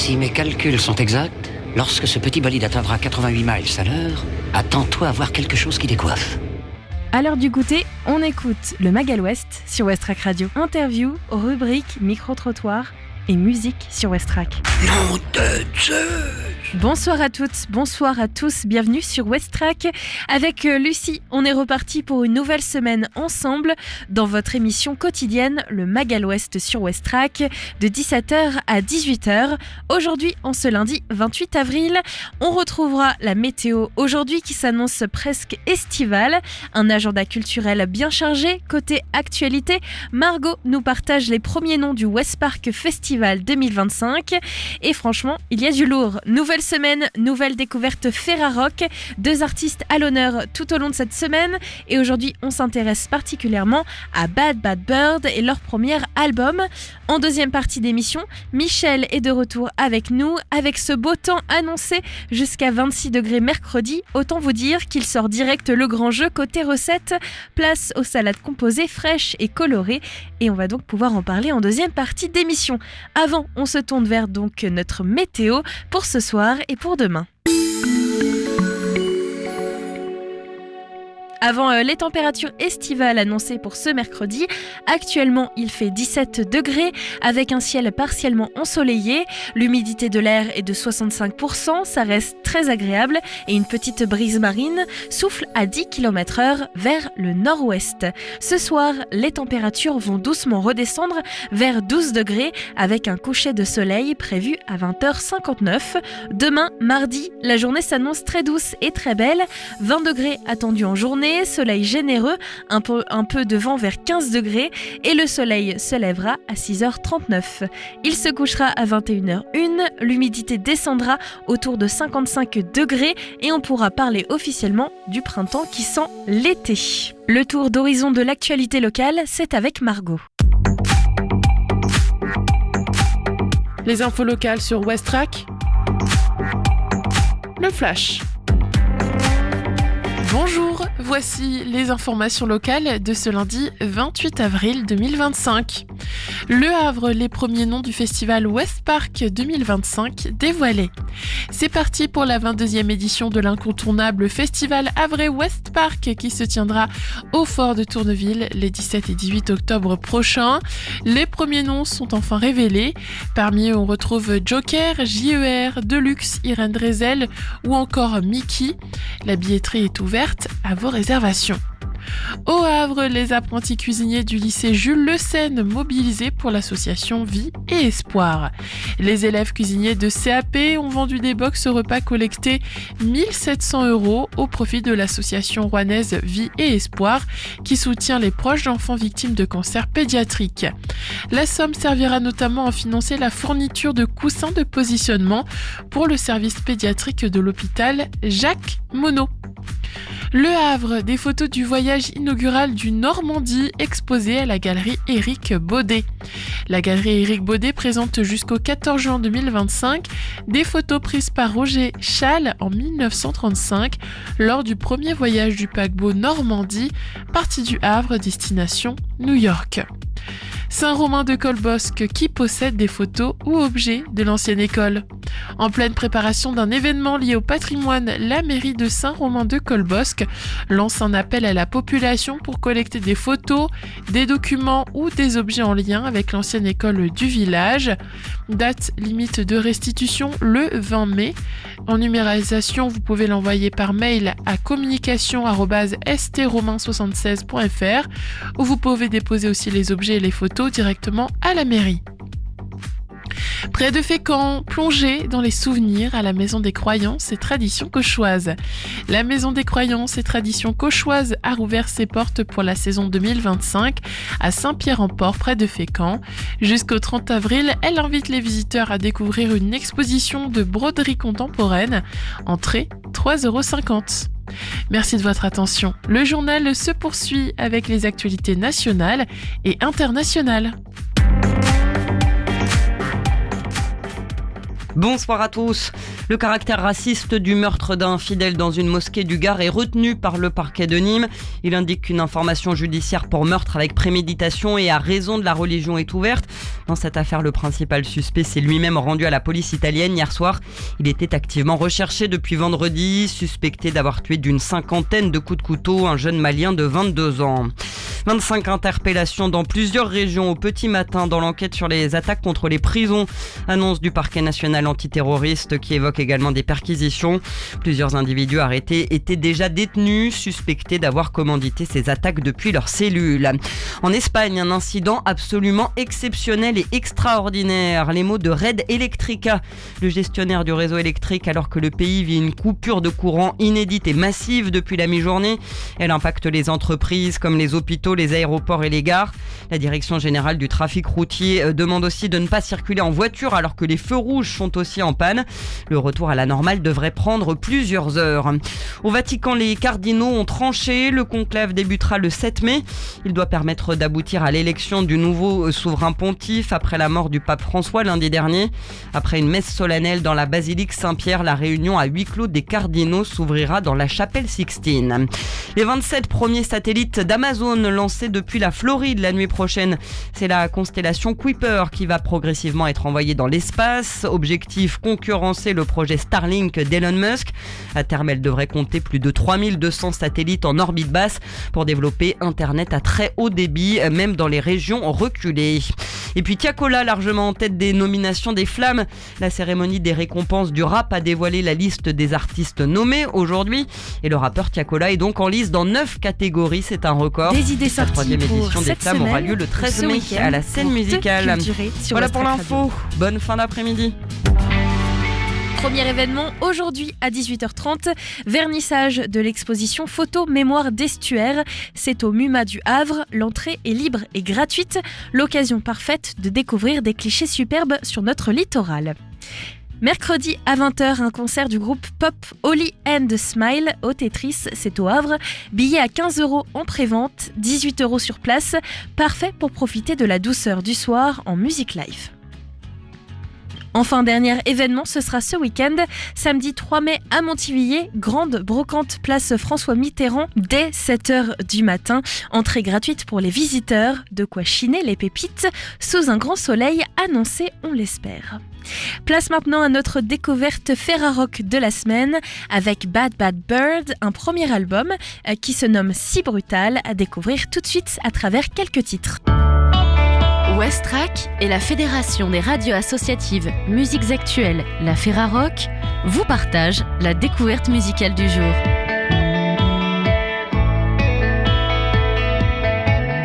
Si mes calculs sont exacts, lorsque ce petit bolide atteindra 88 miles à l'heure, attends-toi à voir quelque chose qui décoiffe. À l'heure du goûter, on écoute le Magal West sur Westrack Radio. Interview, rubrique, micro-trottoir et musique sur Westrack. Nom de Zeus! Bonsoir à toutes, bonsoir à tous, bienvenue sur Westrack. Avec Lucie, on est reparti pour une nouvelle semaine ensemble dans votre émission quotidienne, le Magal West sur Westrack, de 17h à 18h. Aujourd'hui, en ce lundi 28 avril, on retrouvera la météo aujourd'hui qui s'annonce presque estivale. Un agenda culturel bien chargé. Côté actualité, Margot nous partage les premiers noms du Westpark Festival 2025. Et franchement, il y a du lourd. Nouvelle semaine, nouvelle découverte Ferrarock. 2 artistes à l'honneur tout au long de cette semaine. Et aujourd'hui, on s'intéresse particulièrement à Bad Bad Bird et leur premier album. En deuxième partie d'émission, Michel est de retour avec nous. Avec ce beau temps annoncé jusqu'à 26 degrés mercredi, autant vous dire qu'il sort direct le grand jeu côté recettes. Place aux salades composées fraîches et colorées. Et on va donc pouvoir en parler en deuxième partie d'émission. Avant, on se tourne vers donc notre météo pour ce soir et pour demain. Avant les températures estivales annoncées pour ce mercredi, actuellement il fait 17 degrés avec un ciel partiellement ensoleillé. L'humidité de l'air est de 65%, ça reste très agréable et une petite brise marine souffle à 10 km/h vers le nord-ouest. Ce soir, les températures vont doucement redescendre vers 12 degrés avec un coucher de soleil prévu à 20h59. Demain, mardi, la journée s'annonce très douce et très belle. 20 degrés attendus en journée. Soleil généreux, un peu de vent vers 15 degrés et le soleil se lèvera à 6h39. Il se couchera à 21h01, l'humidité descendra autour de 55 degrés et on pourra parler officiellement du printemps qui sent l'été. Le tour d'horizon de l'actualité locale, c'est avec Margot. Les infos locales sur Westrack. Le Flash. Bonjour, voici les informations locales de ce lundi 28 avril 2025. Le Havre, les premiers noms du festival Westpark 2025 dévoilés. C'est parti pour la 22e édition de l'incontournable festival Havre Westpark qui se tiendra au Fort de Tourneville les 17 et 18 octobre prochains. Les premiers noms sont enfin révélés. Parmi eux, on retrouve Joker, JER, Deluxe, Irène Drezel ou encore Mickey. La billetterie est ouverte à vos réservations. Au Havre, les apprentis cuisiniers du lycée Jules Le Seine mobilisés pour l'association Vie et Espoir. Les élèves cuisiniers de CAP ont vendu des box repas collectés 1 700 € au profit de l'association rouennaise Vie et Espoir qui soutient les proches d'enfants victimes de cancer pédiatrique. La somme servira notamment à financer la fourniture de coussins de positionnement pour le service pédiatrique de l'hôpital Jacques Monod. Le Havre, des photos du voyage inaugural du Normandie exposées à la galerie Éric Baudet. La galerie Éric Baudet présente jusqu'au 14 juin 2025 des photos prises par Roger Chasles en 1935 lors du premier voyage du paquebot Normandie, parti du Havre, destination New York. Saint-Romain-de-Colbosc qui possède des photos ou objets de l'ancienne école. En pleine préparation d'un événement lié au patrimoine, la mairie de Saint-Romain-de-Colbosc lance un appel à la population pour collecter des photos, des documents ou des objets en lien avec l'ancienne école du village. Date limite de restitution le 20 mai. En numérisation, vous pouvez l'envoyer par mail à communication@stromain76.fr où vous pouvez déposer aussi les objets et les photos directement à la mairie. Près de Fécamp, plongez dans les souvenirs à la Maison des Croyances et Traditions Cauchoises. La Maison des Croyances et Traditions Cauchoises a rouvert ses portes pour la saison 2025 à Saint-Pierre-en-Port, près de Fécamp. Jusqu'au 30 avril, elle invite les visiteurs à découvrir une exposition de broderie contemporaine. Entrée 3,50 €. Merci de votre attention. Le journal se poursuit avec les actualités nationales et internationales. Bonsoir à tous. Le caractère raciste du meurtre d'un fidèle dans une mosquée du Gard est retenu par le parquet de Nîmes. Il indique qu'une information judiciaire pour meurtre avec préméditation et à raison de la religion est ouverte. Dans cette affaire, le principal suspect s'est lui-même rendu à la police italienne hier soir. Il était activement recherché depuis vendredi, suspecté d'avoir tué d'une 50aine de coups de couteau un jeune Malien de 22 ans. 25 interpellations dans plusieurs régions au petit matin dans l'enquête sur les attaques contre les prisons. Annonce du parquet national antiterroriste qui évoque également des perquisitions. Plusieurs individus arrêtés étaient déjà détenus, suspectés d'avoir commandité ces attaques depuis leur cellule. En Espagne, un incident absolument exceptionnel et extraordinaire. Les mots de Red Eléctrica, le gestionnaire du réseau électrique, alors que le pays vit une coupure de courant inédite et massive depuis la mi-journée. Elle impacte les entreprises comme les hôpitaux, les aéroports et les gares. La direction générale du trafic routier demande aussi de ne pas circuler en voiture alors que les feux rouges sont aussi en panne. Le retour à la normale devrait prendre plusieurs heures. Au Vatican, les cardinaux ont tranché. Le conclave débutera le 7 mai. Il doit permettre d'aboutir à l'élection du nouveau souverain pontife après la mort du pape François lundi dernier. Après une messe solennelle dans la basilique Saint-Pierre, la réunion à huis clos des cardinaux s'ouvrira dans la chapelle Sixtine. Les 27 premiers satellites d'Amazon lancés depuis la Floride la nuit prochaine. C'est la constellation Kuiper qui va progressivement être envoyée dans l'espace. Objectif, concurrencer le projet Starlink d'Elon Musk. À terme, elle devrait compter plus de 3200 satellites en orbite basse pour développer Internet à très haut débit, même dans les régions reculées. Et puis Tiakola, largement en tête des nominations des Flammes. La cérémonie des récompenses du rap a dévoilé la liste des artistes nommés aujourd'hui. Et le rappeur Tiakola est donc en lice dans 9 catégories. C'est un record. Des idées La sorties 3e pour édition des cette Flammes aura semaine, lieu le 13 ce mai week-end, à la scène pour musicale. te culturer sur Voilà pour West Track l'info. Bonne fin d'après-midi. Premier événement aujourd'hui à 18h30, vernissage de l'exposition Photo Mémoire d'Estuaire. C'est au MUMA du Havre, l'entrée est libre et gratuite, l'occasion parfaite de découvrir des clichés superbes sur notre littoral. Mercredi à 20h, un concert du groupe pop Holly and Smile au Tetris, c'est au Havre. Billet à 15 € en prévente, 18 € sur place, parfait pour profiter de la douceur du soir en musique live. Enfin, dernier événement, ce sera ce week-end, samedi 3 mai à Montivilliers, grande brocante place François Mitterrand dès 7h du matin. Entrée gratuite pour les visiteurs, de quoi chiner les pépites sous un grand soleil annoncé, on l'espère. Place maintenant à notre découverte Ferrarock de la semaine avec Bad Bad Bird, un premier album qui se nomme Si Brutal, à découvrir tout de suite à travers quelques titres. Westrack et la Fédération des radios associatives Musiques Actuelles, la Ferrarock, vous partagent la découverte musicale du jour.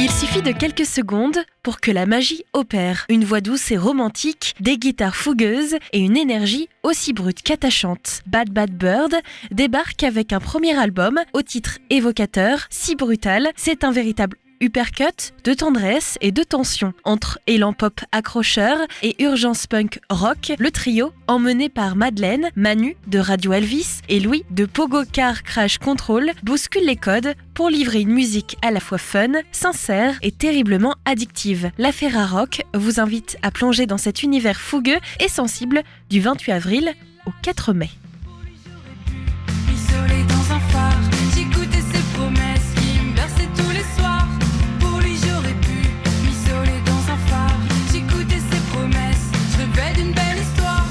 Il suffit de quelques secondes pour que la magie opère. Une voix douce et romantique, des guitares fougueuses et une énergie aussi brute qu'attachante. Bad Bad Bird débarque avec un premier album au titre évocateur, Si Brutal. C'est un véritable uppercut de tendresse et de tension. Entre élan pop accrocheur et urgence punk rock, le trio, emmené par Madeleine, Manu de Radio Elvis et Louis de Pogo Car Crash Control, bouscule les codes pour livrer une musique à la fois fun, sincère et terriblement addictive. La Ferrarock vous invite à plonger dans cet univers fougueux et sensible du 28 avril au 4 mai. Isolé dans un phare, j'écoutais ses promesses qui me berçaient tous les soirs. Pour lui j'aurais pu m'isoler dans un phare. J'écoutais ses promesses, je rêvais d'une belle histoire.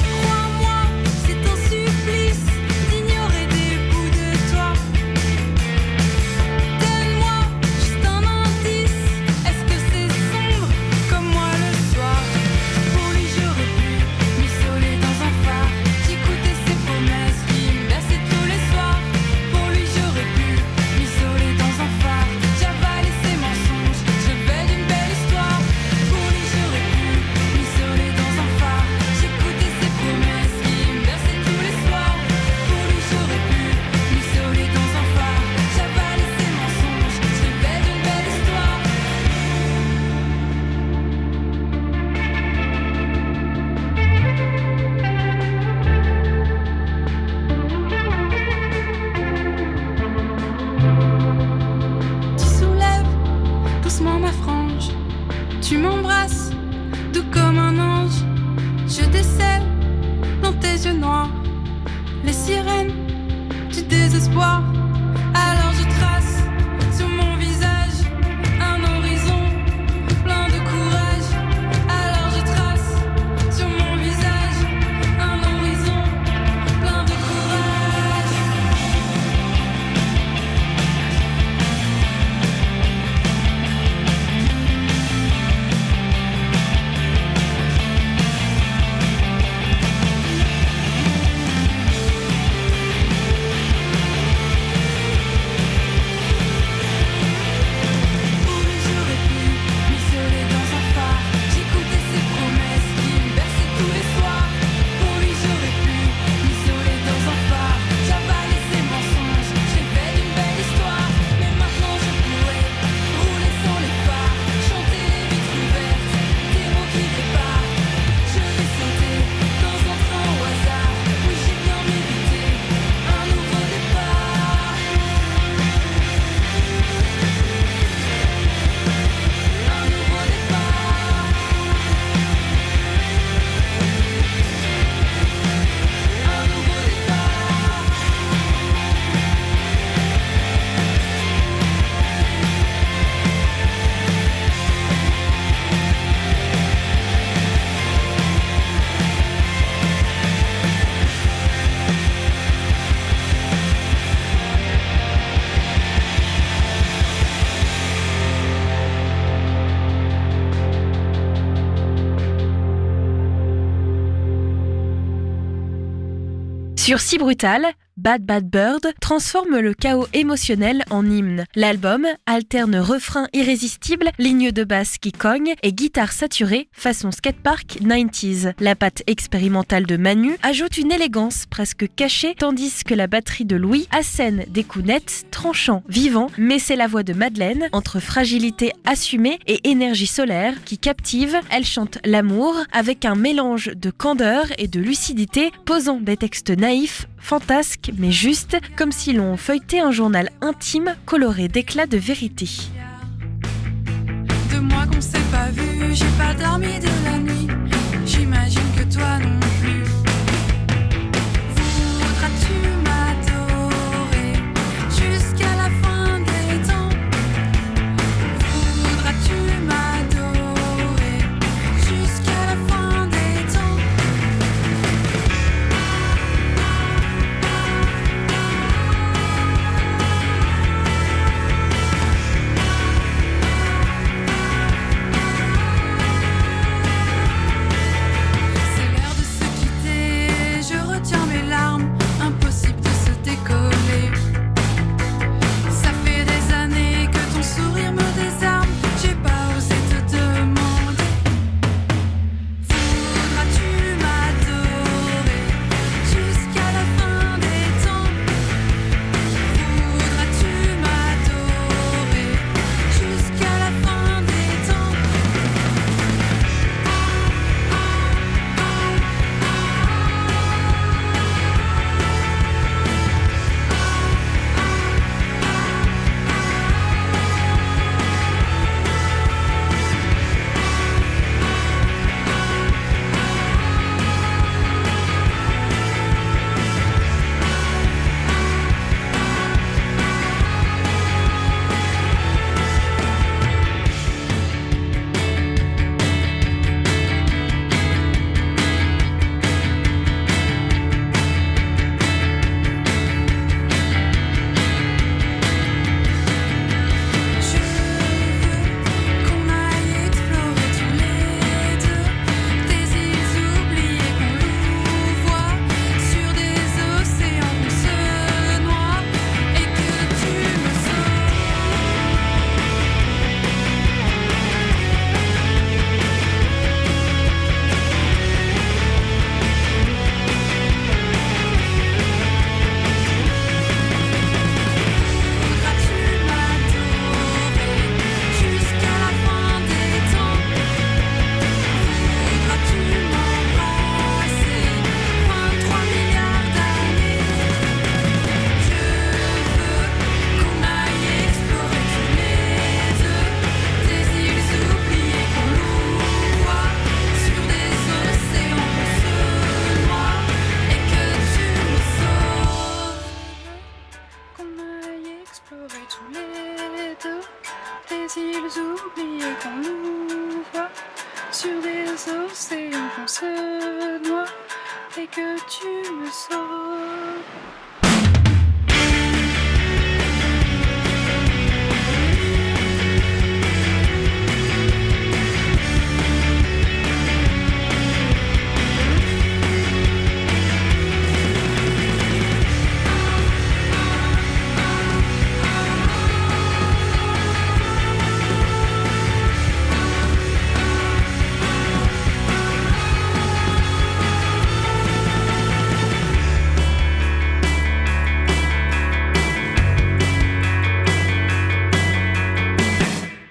Crois-moi, c'est un supplice d'ignorer des bouts de toi. désespoir. Alors je trace sur mon visage un horizon plein de courage. Alors je trace sur mon visage un horizon plein de courage. Où j'aurais pu m'isoler dans un phare. J'écoutais ses promesses qui me berçaient tous les soirs. Pour lui j'aurais pu m'isoler dans un phare. J'avalais ses mensonges, j'ai fait d'une belle histoire. Mais maintenant je pourrais rouler sans les phares, chanter les vitres ouvertes, des mots qui réparent. Je vais sauter dans un train au hasard. Oui, j'ai bien mérité un nouveau départ. Un nouveau départ. Un nouveau départ. Sur Si Brutal, Bad Bad Bird transforme le chaos émotionnel en hymne. L'album alterne refrains irrésistibles, lignes de basse qui cognent et guitare saturée façon skatepark 90s. La patte expérimentale de Manu ajoute une élégance presque cachée tandis que la batterie de Louis assène des coups nets, tranchants, vivants, mais c'est la voix de Madeleine, entre fragilité assumée et énergie solaire, qui captive. Elle chante l'amour avec un mélange de candeur et de lucidité, posant des textes naïfs, fantasques mais justes, comme si l'on feuilletait un journal intime coloré d'éclats de vérité. 2 mois qu'on s'est pas vu, j'ai pas dormi de la nuit. J'imagine que toi non plus. Voudras-tu m'adorer jusqu'à la fin des temps? Voudras-tu m'adorer jusqu'à la fin des temps? sais que tu me sauves.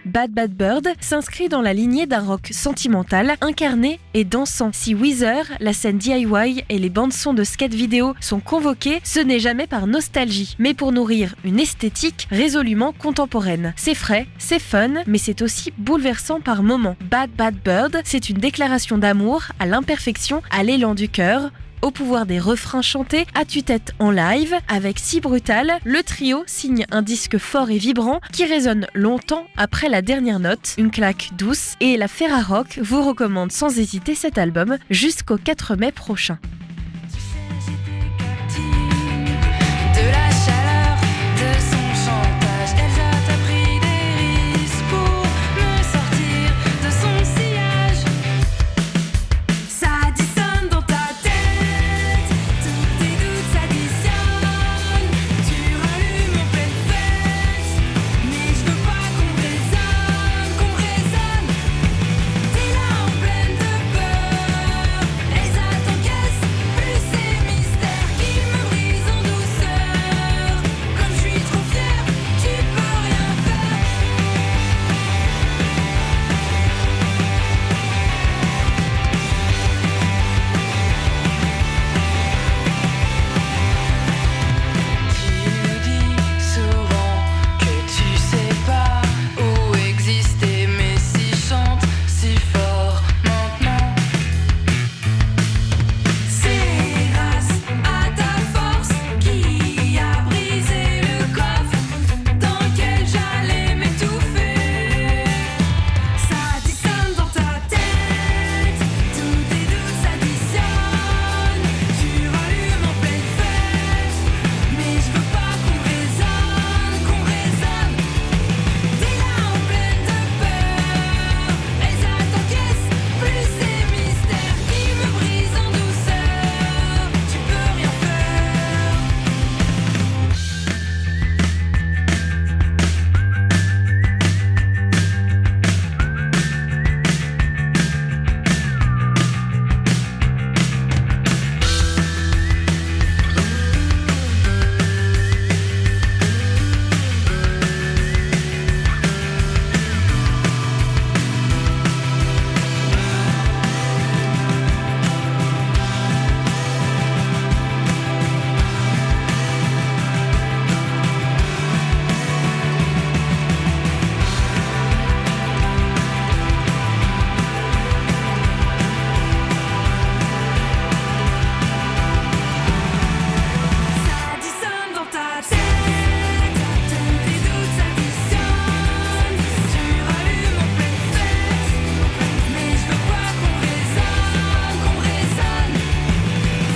Bad Bad Bird s'inscrit dans la lignée d'un rock sentimental, incarné et dansant. Si Weezer, la scène DIY et les bandes-sons de skate vidéo sont convoqués, ce n'est jamais par nostalgie, mais pour nourrir une esthétique résolument contemporaine. C'est frais, c'est fun, mais c'est aussi bouleversant par moments. Bad Bad Bird, c'est une déclaration d'amour à l'imperfection, à l'élan du cœur, au pouvoir des refrains chantés à tue-tête en live. Avec Si Brutal, le trio signe un disque fort et vibrant qui résonne longtemps après la dernière note, une claque douce, et la Ferrarock vous recommande sans hésiter cet album jusqu'au 4 mai prochain. Tu sais, j'étais captive de la chaleur de son chantage. Elsa t'a pris des risques pour me sortir de son sillage. Ça dissonne dans ta tête, tous tes doutes s'additionnent. Tu rallumes en pleine fête, mais je veux pas qu'on raisonne, qu'on raisonne. T'es là en pleine de peur, Elsa t'encaisse, plus ces mystères qui me brisent en douceur. Comme je suis trop fière, tu peux rien faire. Tu nous dis souvent que tu sais pas où exister, mais si chante si fort maintenant. C'est grâce à ta force qui a brisé le coffre dans lequel j'allais m'étouffer. Ça dissonne dans ta tête, tous tes doutes s'additionnent. Tu rallumes en pleine fête, mais je veux pas qu'on raisonne, qu'on raisonne. T'es là en pleine de peur, Elsa t'encaisse, plus ces mystères qui me brisent en douceur. Tu peux rien faire. Ça dissonne dans ta tête, tous tes doutes s'additionnent. Tu rallumes en pleine fête, mais je veux pas qu'on raisonne.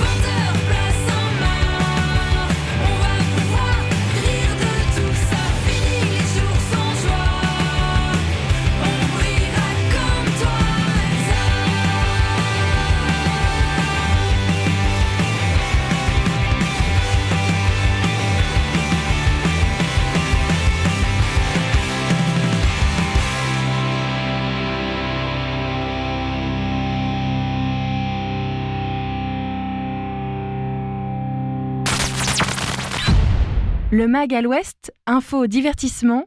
20h, place en mort, on va pouvoir rire de tout ça. Fini les jours sans joie, on brillera comme toi, Elsa. Le Mag à l'Ouest, info, divertissement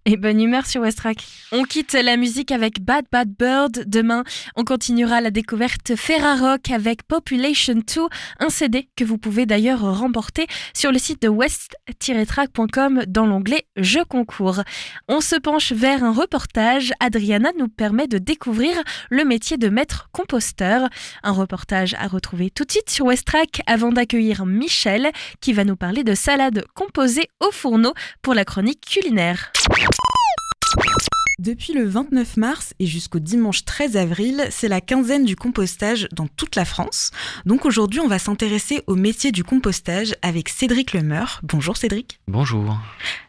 et bonne humeur sur Westrack. On quitte la musique avec Bad Bad Bird. Demain, on continuera la découverte Ferrarock avec Population 2, un CD que vous pouvez d'ailleurs remporter sur le site de west-track.com dans l'onglet Jeux concours. On se penche vers un reportage. Adriana nous permet de découvrir le métier de maître composteur. Un reportage à retrouver tout de suite sur Westrack avant d'accueillir Michel qui va nous parler de salade composée au fourneau pour la chronique culinaire. Depuis le 29 mars et jusqu'au dimanche 13 avril, c'est la quinzaine du compostage dans toute la France. Donc aujourd'hui, on va s'intéresser au métier du compostage avec Cédric Lemeur. Bonjour Cédric. Bonjour.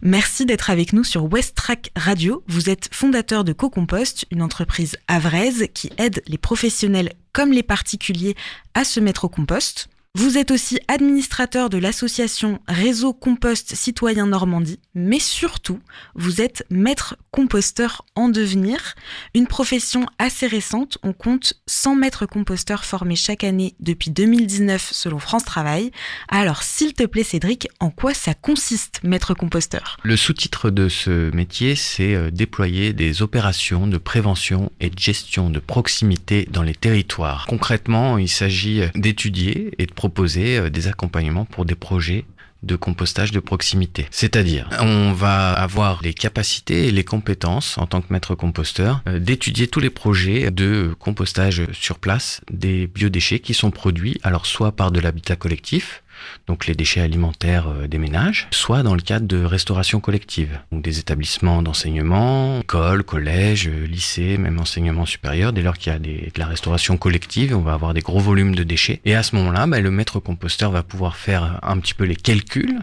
Merci d'être avec nous sur Westrack Radio. Vous êtes fondateur de Co-Compost, une entreprise havraise qui aide les professionnels comme les particuliers à se mettre au compost. Vous êtes aussi administrateur de l'association Réseau Compost Citoyen Normandie, mais surtout, vous êtes maître composteur en devenir, une profession assez récente. On compte 100 maîtres composteurs formés chaque année depuis 2019 selon France Travail. Alors, s'il te plaît Cédric, en quoi ça consiste, maître composteur ? Le sous-titre de ce métier, c'est déployer des opérations de prévention et de gestion de proximité dans les territoires. Concrètement, il s'agit d'étudier et de proposer des accompagnements pour des projets de compostage de proximité. C'est-à-dire, on va avoir les capacités et les compétences en tant que maître composteur d'étudier tous les projets de compostage sur place des biodéchets qui sont produits, alors soit par de l'habitat collectif, donc les déchets alimentaires des ménages, soit dans le cadre de restauration collective, donc des établissements d'enseignement, écoles, collèges, lycées, même enseignement supérieur. Dès lors qu'il y a de la restauration collective, on va avoir des gros volumes de déchets. Et à ce moment-là, le maître composteur va pouvoir faire un petit peu les calculs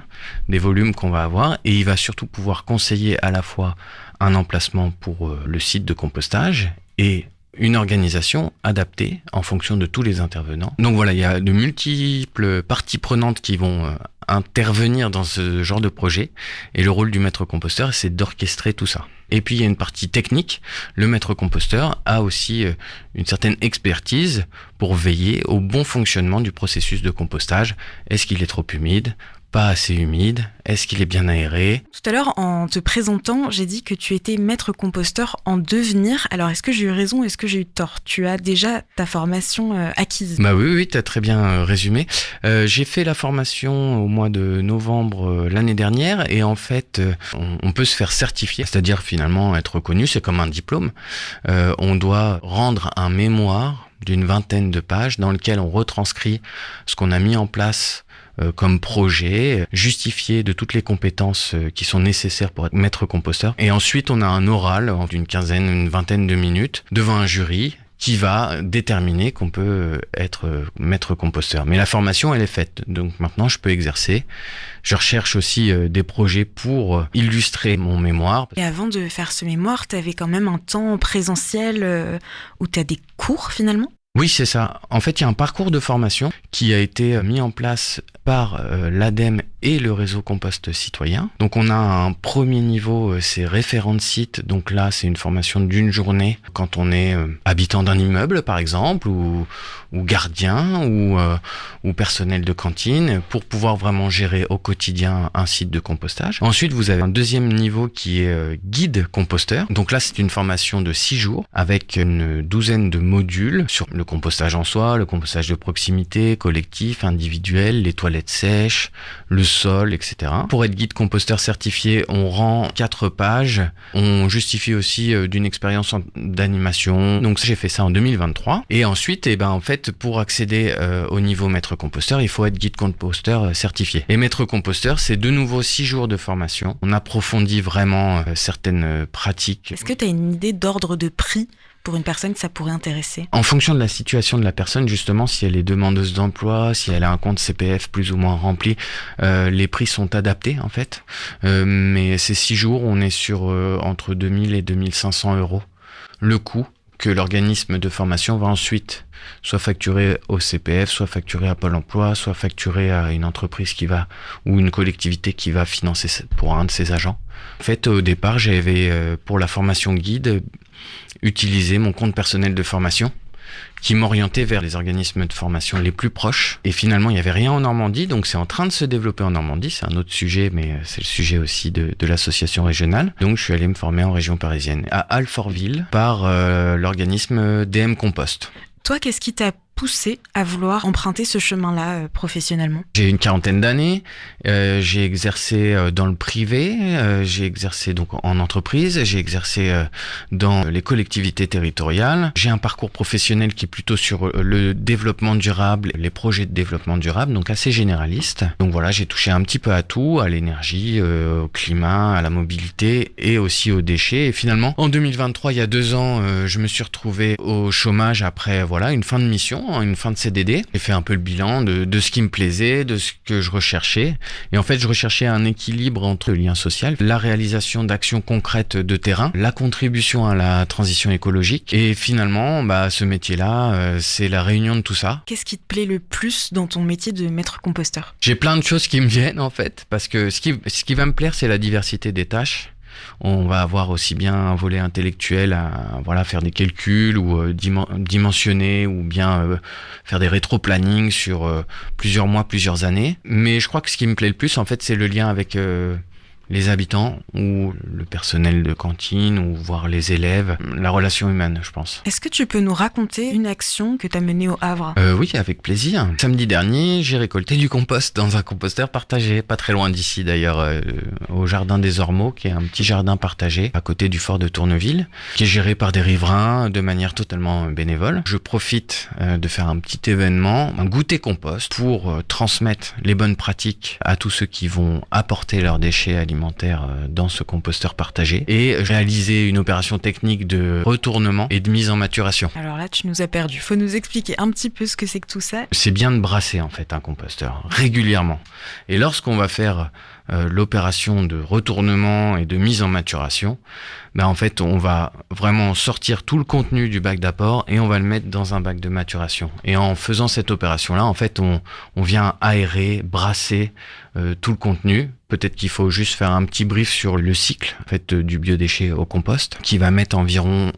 des volumes qu'on va avoir, et il va surtout pouvoir conseiller à la fois un emplacement pour le site de compostage et une organisation adaptée en fonction de tous les intervenants. Donc voilà, il y a de multiples parties prenantes qui vont intervenir dans ce genre de projet, et le rôle du maître composteur, c'est d'orchestrer tout ça. Et puis il y a une partie technique. Le maître composteur a aussi une certaine expertise pour veiller au bon fonctionnement du processus de compostage. Est-ce qu'il est trop humide ? Pas assez humide? Est-ce qu'il est bien aéré? Tout à l'heure, en te présentant, j'ai dit que tu étais maître composteur en devenir. Alors, est-ce que j'ai eu raison ou est-ce que j'ai eu tort ? Tu as déjà ta formation acquise. Oui, tu as très bien résumé. J'ai fait la formation au mois de novembre l'année dernière, et en fait, on peut se faire certifier, c'est-à-dire finalement être reconnu, c'est comme un diplôme. On doit rendre un mémoire d'une 20aine de pages dans lequel on retranscrit ce qu'on a mis en place comme projet, justifié de toutes les compétences qui sont nécessaires pour être maître composteur. Et ensuite, on a un oral d'une quinzaine, une vingtaine de minutes devant un jury qui va déterminer qu'on peut être maître composteur. Mais la formation, elle est faite. Donc maintenant, je peux exercer. Je recherche aussi des projets pour illustrer mon mémoire. Et avant de faire ce mémoire, tu avais quand même un temps présentiel où tu as des cours finalement ? Oui, c'est ça. En fait, il y a un parcours de formation qui a été mis en place par l'ADEME et le réseau Compost Citoyen. Donc on a un premier niveau, c'est référent de site. Donc là, c'est une formation d'une journée quand on est habitant d'un immeuble, par exemple, ou gardien, ou personnel de cantine, pour pouvoir vraiment gérer au quotidien un site de compostage. Ensuite, vous avez un deuxième niveau qui est guide composteur. Donc là, c'est une formation de 6 jours avec une douzaine de modules sur le compostage en soi, le compostage de proximité, collectif, individuel, les toilettes sèches, le sol, etc. Pour être guide composteur certifié, on rend 4 pages. On justifie aussi d'une expérience d'animation. Donc j'ai fait ça en 2023. Et ensuite, en fait, pour accéder au niveau maître composteur, il faut être guide composteur certifié. Et maître composteur, c'est de nouveau 6 jours de formation. On approfondit vraiment certaines pratiques. Est-ce que tu as une idée d'ordre de prix pour une personne que ça pourrait intéresser? En fonction de la situation de la personne, justement, si elle est demandeuse d'emploi, si elle a un compte CPF plus ou moins rempli, les prix sont adaptés en fait. Mais ces 6 jours, on est sur entre 2000 et 2500 euros. Le coût que l'organisme de formation va ensuite soit facturé au CPF, soit facturé à Pôle emploi, soit facturé à une entreprise ou une collectivité qui va financer pour un de ses agents. En fait, au départ, j'avais pour la formation guide utilisé mon compte personnel de formation qui m'orientait vers les organismes de formation les plus proches. Et finalement, il n'y avait rien en Normandie, donc c'est en train de se développer en Normandie. C'est un autre sujet, mais c'est le sujet aussi de l'association régionale. Donc je suis allé me former en région parisienne, à Alfortville, par l'organisme DM Compost. Toi, qu'est-ce qui t'a poussé à vouloir emprunter ce chemin-là professionnellement ? J'ai une quarantaine d'années, j'ai exercé dans le privé, j'ai exercé donc en entreprise, j'ai exercé dans les collectivités territoriales. J'ai un parcours professionnel qui est plutôt sur le développement durable, les projets de développement durable, donc assez généraliste. Donc voilà, j'ai touché un petit peu à tout, à l'énergie, au climat, à la mobilité et aussi aux déchets. Et finalement, en 2023, il y a 2 ans, je me suis retrouvé au chômage après une fin de mission, une fin de CDD. J'ai fait un peu le bilan de ce qui me plaisait, de ce que je recherchais. Et en fait, je recherchais un équilibre entre le lien social, la réalisation d'actions concrètes de terrain, la contribution à la transition écologique. Et finalement, ce métier-là, c'est la réunion de tout ça. Qu'est-ce qui te plaît le plus dans ton métier de maître composteur ? J'ai plein de choses qui me viennent en fait, parce que ce qui va me plaire, c'est la diversité des tâches. On va avoir aussi bien un volet intellectuel à faire des calculs ou dimensionner ou bien faire des rétro-plannings sur plusieurs mois, plusieurs années. Mais je crois que ce qui me plaît le plus, en fait, c'est le lien avec les habitants ou le personnel de cantine ou voire les élèves, la relation humaine, je pense. Est-ce que tu peux nous raconter une action que tu as menée au Havre ? Oui, avec plaisir. Samedi dernier, j'ai récolté du compost dans un composteur partagé, pas très loin d'ici d'ailleurs, au jardin des Ormeaux, qui est un petit jardin partagé à côté du fort de Tourneville, qui est géré par des riverains de manière totalement bénévole. Je profite de faire un petit événement, un goûter compost, pour transmettre les bonnes pratiques à tous ceux qui vont apporter leurs déchets alimentaires dans ce composteur partagé et réaliser une opération technique de retournement et de mise en maturation. Alors là, tu nous as perdu. Faut nous expliquer un petit peu ce que c'est que tout ça. C'est bien de brasser en fait un composteur régulièrement. Et lorsqu'on va faire l'opération de retournement et de mise en maturation, en fait, on va vraiment sortir tout le contenu du bac d'apport et on va le mettre dans un bac de maturation. Et en faisant cette opération-là, en fait, on vient aérer, brasser tout le contenu. Peut-être qu'il faut juste faire un petit brief sur le cycle en fait, du biodéchet au compost, qui va mettre environ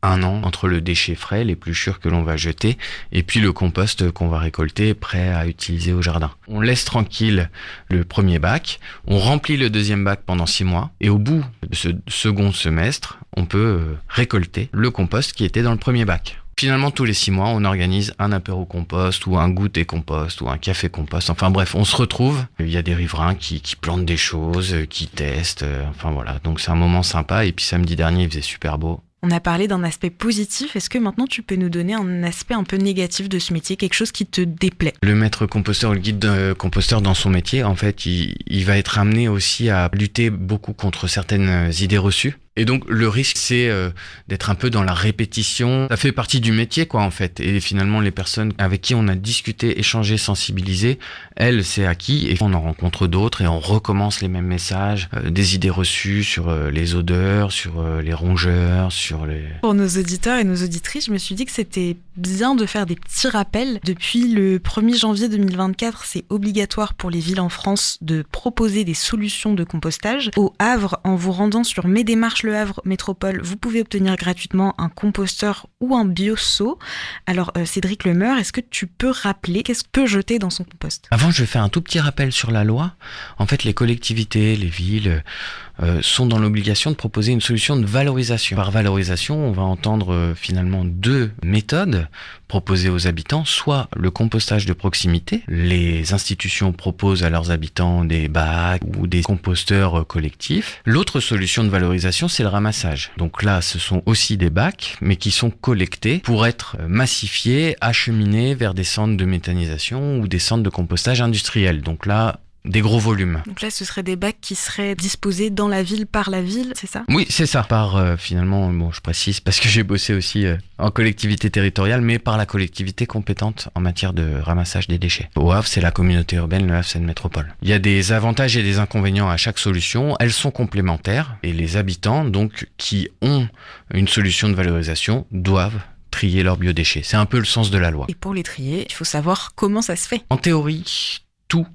1 an entre le déchet frais, l'épluchure que l'on va jeter, et puis le compost qu'on va récolter prêt à utiliser au jardin. On laisse tranquille le premier bac, on remplit le deuxième bac pendant 6 mois, et au bout de ce second semestre, on peut récolter le compost qui était dans le premier bac. Finalement, tous les 6 mois, on organise un apéro compost ou un goûter compost ou un café compost. Enfin bref, on se retrouve. Il y a des riverains qui plantent des choses, qui testent. Donc c'est un moment sympa. Et puis samedi dernier, il faisait super beau. On a parlé d'un aspect positif. Est-ce que maintenant tu peux nous donner un aspect un peu négatif de ce métier, quelque chose qui te déplaît ? Le maître composteur ou le guide composteur dans son métier, en fait, il va être amené aussi à lutter beaucoup contre certaines idées reçues. Et donc le risque, c'est d'être un peu dans la répétition. Ça fait partie du métier, en fait. Et finalement, les personnes avec qui on a discuté, échangé, sensibilisé, elles, c'est acquis. Et on en rencontre d'autres et on recommence les mêmes messages, des idées reçues sur les odeurs, sur les rongeurs, sur les... Pour nos auditeurs et nos auditrices, je me suis dit que c'était bien de faire des petits rappels. Depuis le 1er janvier 2024, c'est obligatoire pour les villes en France de proposer des solutions de compostage. Au Havre, en vous rendant sur Mes Démarches Le Havre Métropole, vous pouvez obtenir gratuitement un composteur ou un bio-seau. Alors Cédric Lemeur, est-ce que tu peux rappeler qu'est-ce qu'on peut jeter dans son compost ? Avant, je vais faire un tout petit rappel sur la loi. En fait, les collectivités, les villes sont dans l'obligation de proposer une solution de valorisation. Par valorisation, on va entendre finalement 2 méthodes proposées aux habitants, soit le compostage de proximité. Les institutions proposent à leurs habitants des bacs ou des composteurs collectifs. L'autre solution de valorisation, c'est le ramassage. Donc là, ce sont aussi des bacs, mais qui sont collectés pour être massifiés, acheminés vers des centres de méthanisation ou des centres de compostage industriel. Donc là, des gros volumes. Donc là, ce seraient des bacs qui seraient disposés dans la ville, par la ville, c'est ça ? Oui, c'est ça. Par finalement, je précise parce que j'ai bossé aussi en collectivité territoriale, mais par la collectivité compétente en matière de ramassage des déchets. Au Havre, c'est la communauté urbaine, le Havre, c'est une métropole. Il y a des avantages et des inconvénients à chaque solution. Elles sont complémentaires et les habitants, donc, qui ont une solution de valorisation, doivent trier leurs biodéchets. C'est un peu le sens de la loi. Et pour les trier, il faut savoir comment ça se fait. En théorie, tout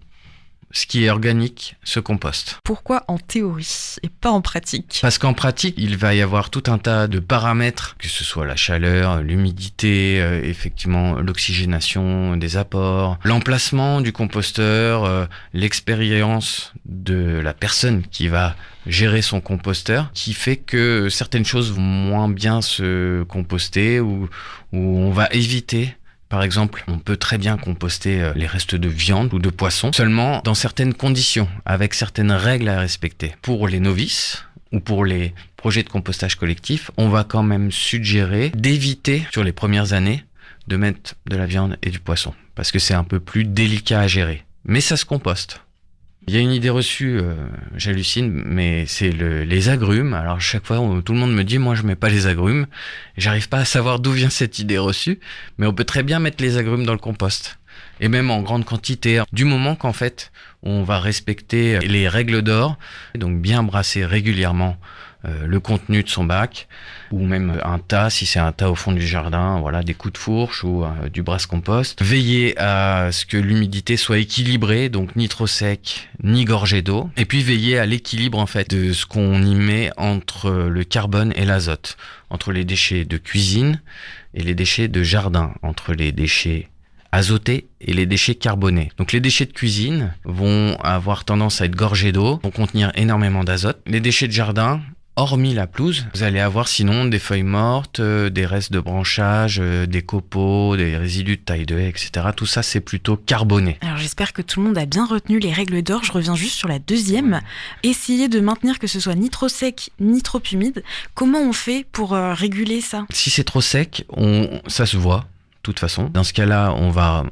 ce qui est organique se composte. Pourquoi en théorie et pas en pratique ? Parce qu'en pratique, il va y avoir tout un tas de paramètres, que ce soit la chaleur, l'humidité, effectivement l'oxygénation des apports, l'emplacement du composteur, l'expérience de la personne qui va gérer son composteur, qui fait que certaines choses vont moins bien se composter ou on va éviter Par exemple, on peut très bien composter les restes de viande ou de poisson, seulement dans certaines conditions, avec certaines règles à respecter. Pour les novices ou pour les projets de compostage collectif, on va quand même suggérer d'éviter, sur les premières années, de mettre de la viande et du poisson, parce que c'est un peu plus délicat à gérer. Mais ça se composte. Il y a une idée reçue, j'hallucine, mais c'est les agrumes. Alors chaque fois, tout le monde me dit, moi je mets pas les agrumes. Et j'arrive pas à savoir d'où vient cette idée reçue, mais on peut très bien mettre les agrumes dans le compost. Et même en grande quantité, du moment qu'en fait, on va respecter les règles d'or, donc bien brasser régulièrement le contenu de son bac, ou même un tas, si c'est un tas au fond du jardin, voilà, des coups de fourche ou du brasse-compost. Veiller à ce que l'humidité soit équilibrée, donc ni trop sec, ni gorgé d'eau. Et puis veiller à l'équilibre en fait de ce qu'on y met entre le carbone et l'azote, entre les déchets de cuisine et les déchets de jardin, entre les déchets azotés et les déchets carbonés. Donc les déchets de cuisine vont avoir tendance à être gorgés d'eau, vont contenir énormément d'azote. Les déchets de jardin, hormis la pelouse, vous allez avoir sinon des feuilles mortes, des restes de branchage, des copeaux, des résidus de taille de haie, etc. Tout ça, c'est plutôt carboné. Alors j'espère que tout le monde a bien retenu les règles d'or. Je reviens juste sur la deuxième. Essayez de maintenir que ce soit ni trop sec, ni trop humide. Comment on fait pour réguler ça ? Si c'est trop sec, ça se voit. De toute façon, dans ce cas-là, on va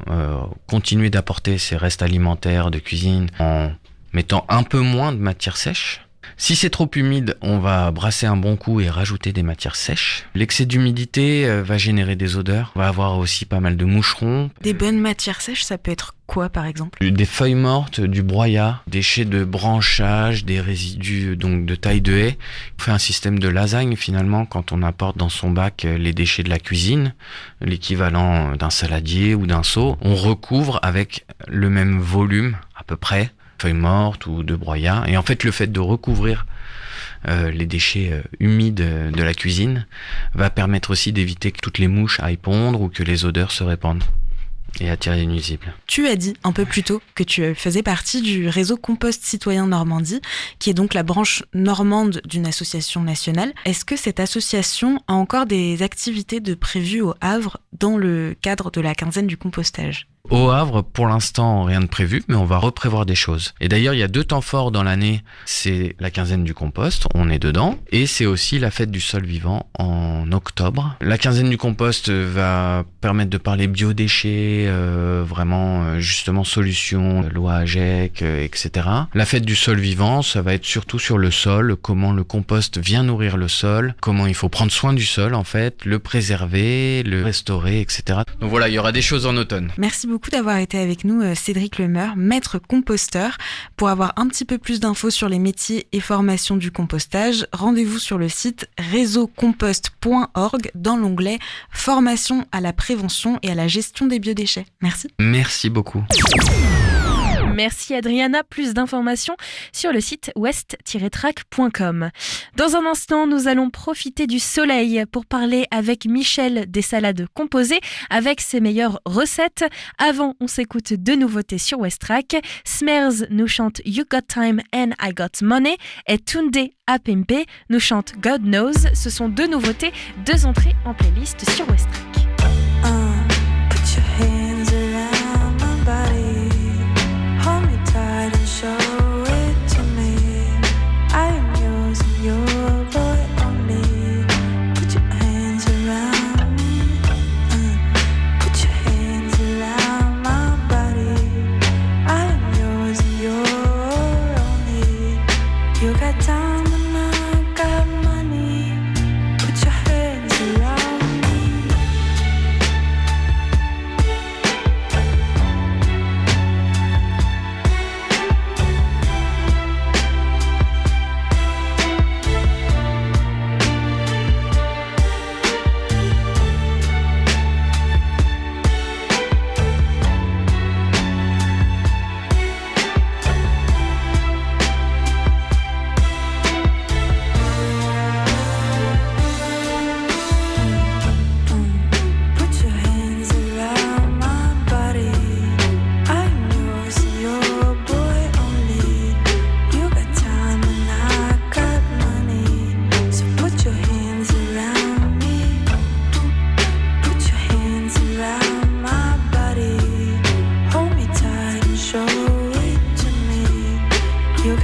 continuer d'apporter ces restes alimentaires de cuisine en mettant un peu moins de matière sèche. Si c'est trop humide, on va brasser un bon coup et rajouter des matières sèches. L'excès d'humidité va générer des odeurs. On va avoir aussi pas mal de moucherons. Des bonnes matières sèches, ça peut être quoi par exemple ? Des feuilles mortes, du broyat, des déchets de branchage, des résidus donc de taille de haie. On fait un système de lasagne finalement quand on apporte dans son bac les déchets de la cuisine, l'équivalent d'un saladier ou d'un seau. On recouvre avec le même volume à peu près, feuilles mortes ou de broyat. Et en fait, le fait de recouvrir les déchets humides de la cuisine va permettre aussi d'éviter que toutes les mouches aillent pondre ou que les odeurs se répandent et attirer les nuisibles. Tu as dit un peu plus tôt que tu faisais partie du réseau Compost Citoyen Normandie, qui est donc la branche normande d'une association nationale. Est-ce que cette association a encore des activités de prévues au Havre dans le cadre de la quinzaine du compostage ? Au Havre, pour l'instant, rien de prévu, mais on va reprévoir des choses. Et d'ailleurs, il y a 2 temps forts dans l'année. C'est la quinzaine du compost, on est dedans. Et c'est aussi la fête du sol vivant en octobre. La quinzaine du compost va permettre de parler biodéchets, vraiment, justement, solutions, loi AGEC, etc. La fête du sol vivant, ça va être surtout sur le sol, comment le compost vient nourrir le sol, comment il faut prendre soin du sol, en fait, le préserver, le restaurer, etc. Donc voilà, il y aura des choses en automne. Merci beaucoup d'avoir été avec nous, Cédric Lemeur, maître composteur. Pour avoir un petit peu plus d'infos sur les métiers et formations du compostage, rendez-vous sur le site réseaucompost.org dans l'onglet « Formation à la prévention et à la gestion des biodéchets ». Merci. Merci beaucoup. Merci Adriana, plus d'informations sur le site west-track.com. Dans un instant, nous allons profiter du soleil pour parler avec Michel des salades composées avec ses meilleures recettes. Avant, on s'écoute 2 nouveautés sur West Track. Smers nous chante You Got Time and I Got Money et Tunde Apimpe nous chante God Knows. Ce sont 2 nouveautés, 2 entrées en playlist sur West Track. Put your hands around my body. Hold me tight and show it to me. I am yours and your boy only. Put your hands around me. Put your hands around my body. I am yours and your only. You got time and I got money. Put your hands around me.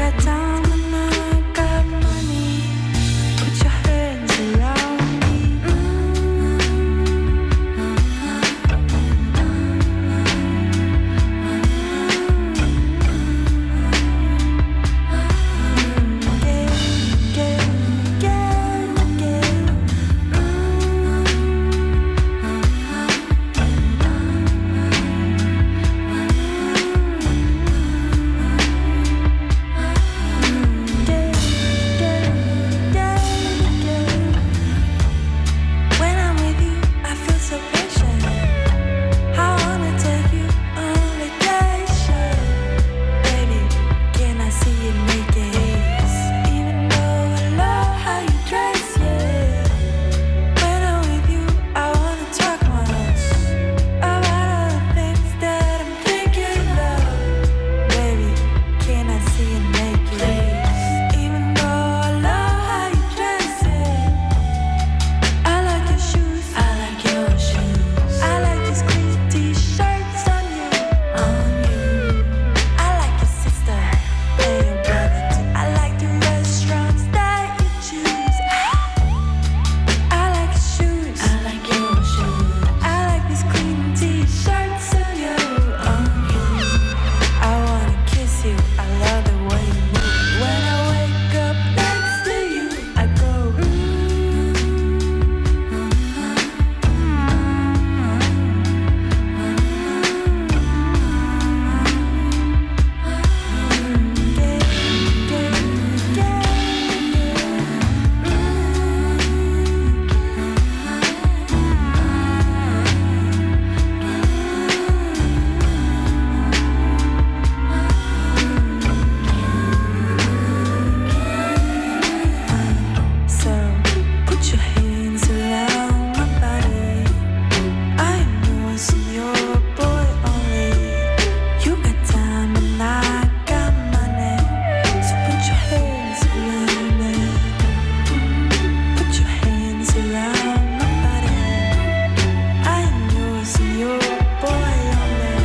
got time and I got money. Put your hands around me. When I'm with you, I feel so patient. I wanna take you on vacation. Baby, can I see you naked? Even though I love how you dress, yeah. When I'm with you, I wanna talk much about all the things that I'm thinking of. Baby, can I see you naked? Even though I love how you dress, yeah. I like your shoes, I like your shoes. I like these clean t-shirts on you, I like your sister, and your brother too. I like the restaurants that you choose. I like your shoes, I like your shoes. I like these clean t-shirts on you, I wanna kiss you, I love the way you move. When I wake up next to you, I go So put your hands around my body. I'm yours and your boy only. You got time and I got money. So put your hands around me. Put your hands around my body. I'm yours and your boy only.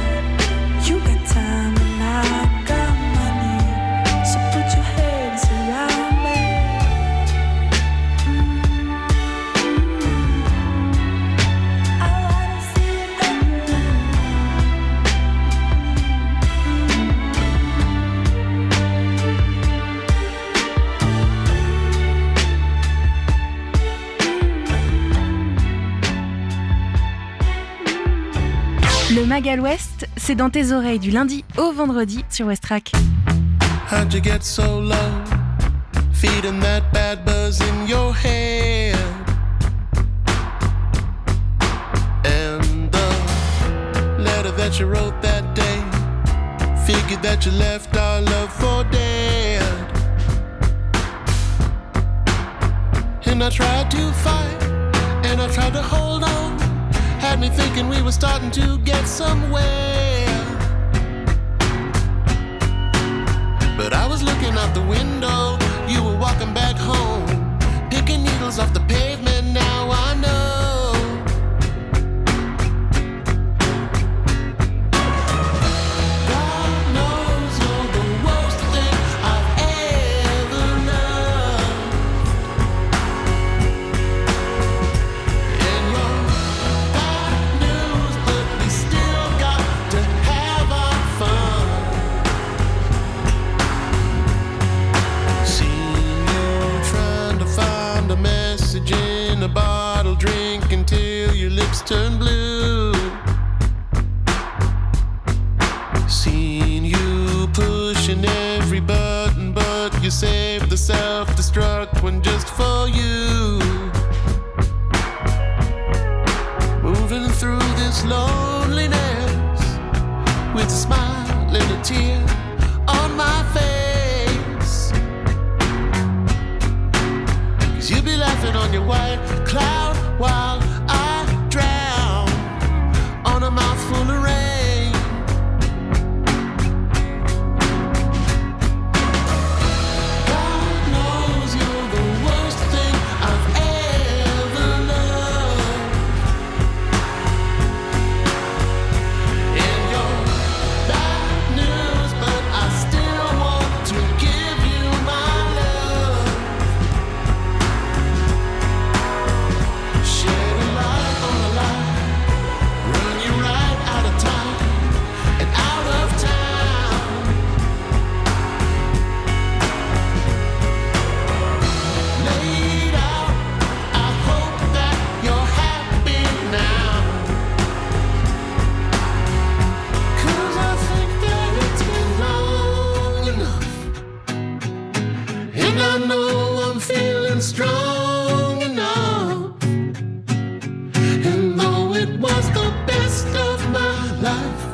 You got time and I got money. So put your hands around me. I wanna see you naked. Le Magal West, c'est dans tes oreilles du lundi au vendredi sur Westrack. How'd you get so low? Feeding that bad buzz in your head. And the letter that you wrote that day, figured that you left our love for dead. And I tried to fight, and I tried to hold on. Had me thinking we were starting to get somewhere. But I was looking out the window, you were walking back home, picking needles off the pavement, now I know. God knows you're the worst thing I've ever known. And you're bad news, but we still got to have our fun. Seen you trying to find a message in a bottle, drink until your lips turn blue. Seen you pushing every button, but you saved the self-destruct one just for you. Moving through this loneliness with a smile and a tear on my face. 'Cause you be laughing on your white cloud while I drown on a mouthful of rain. God knows you're the worst thing I've ever loved. And you're bad news, but I still want to give wasn't strong enough. And though it was the best of my life,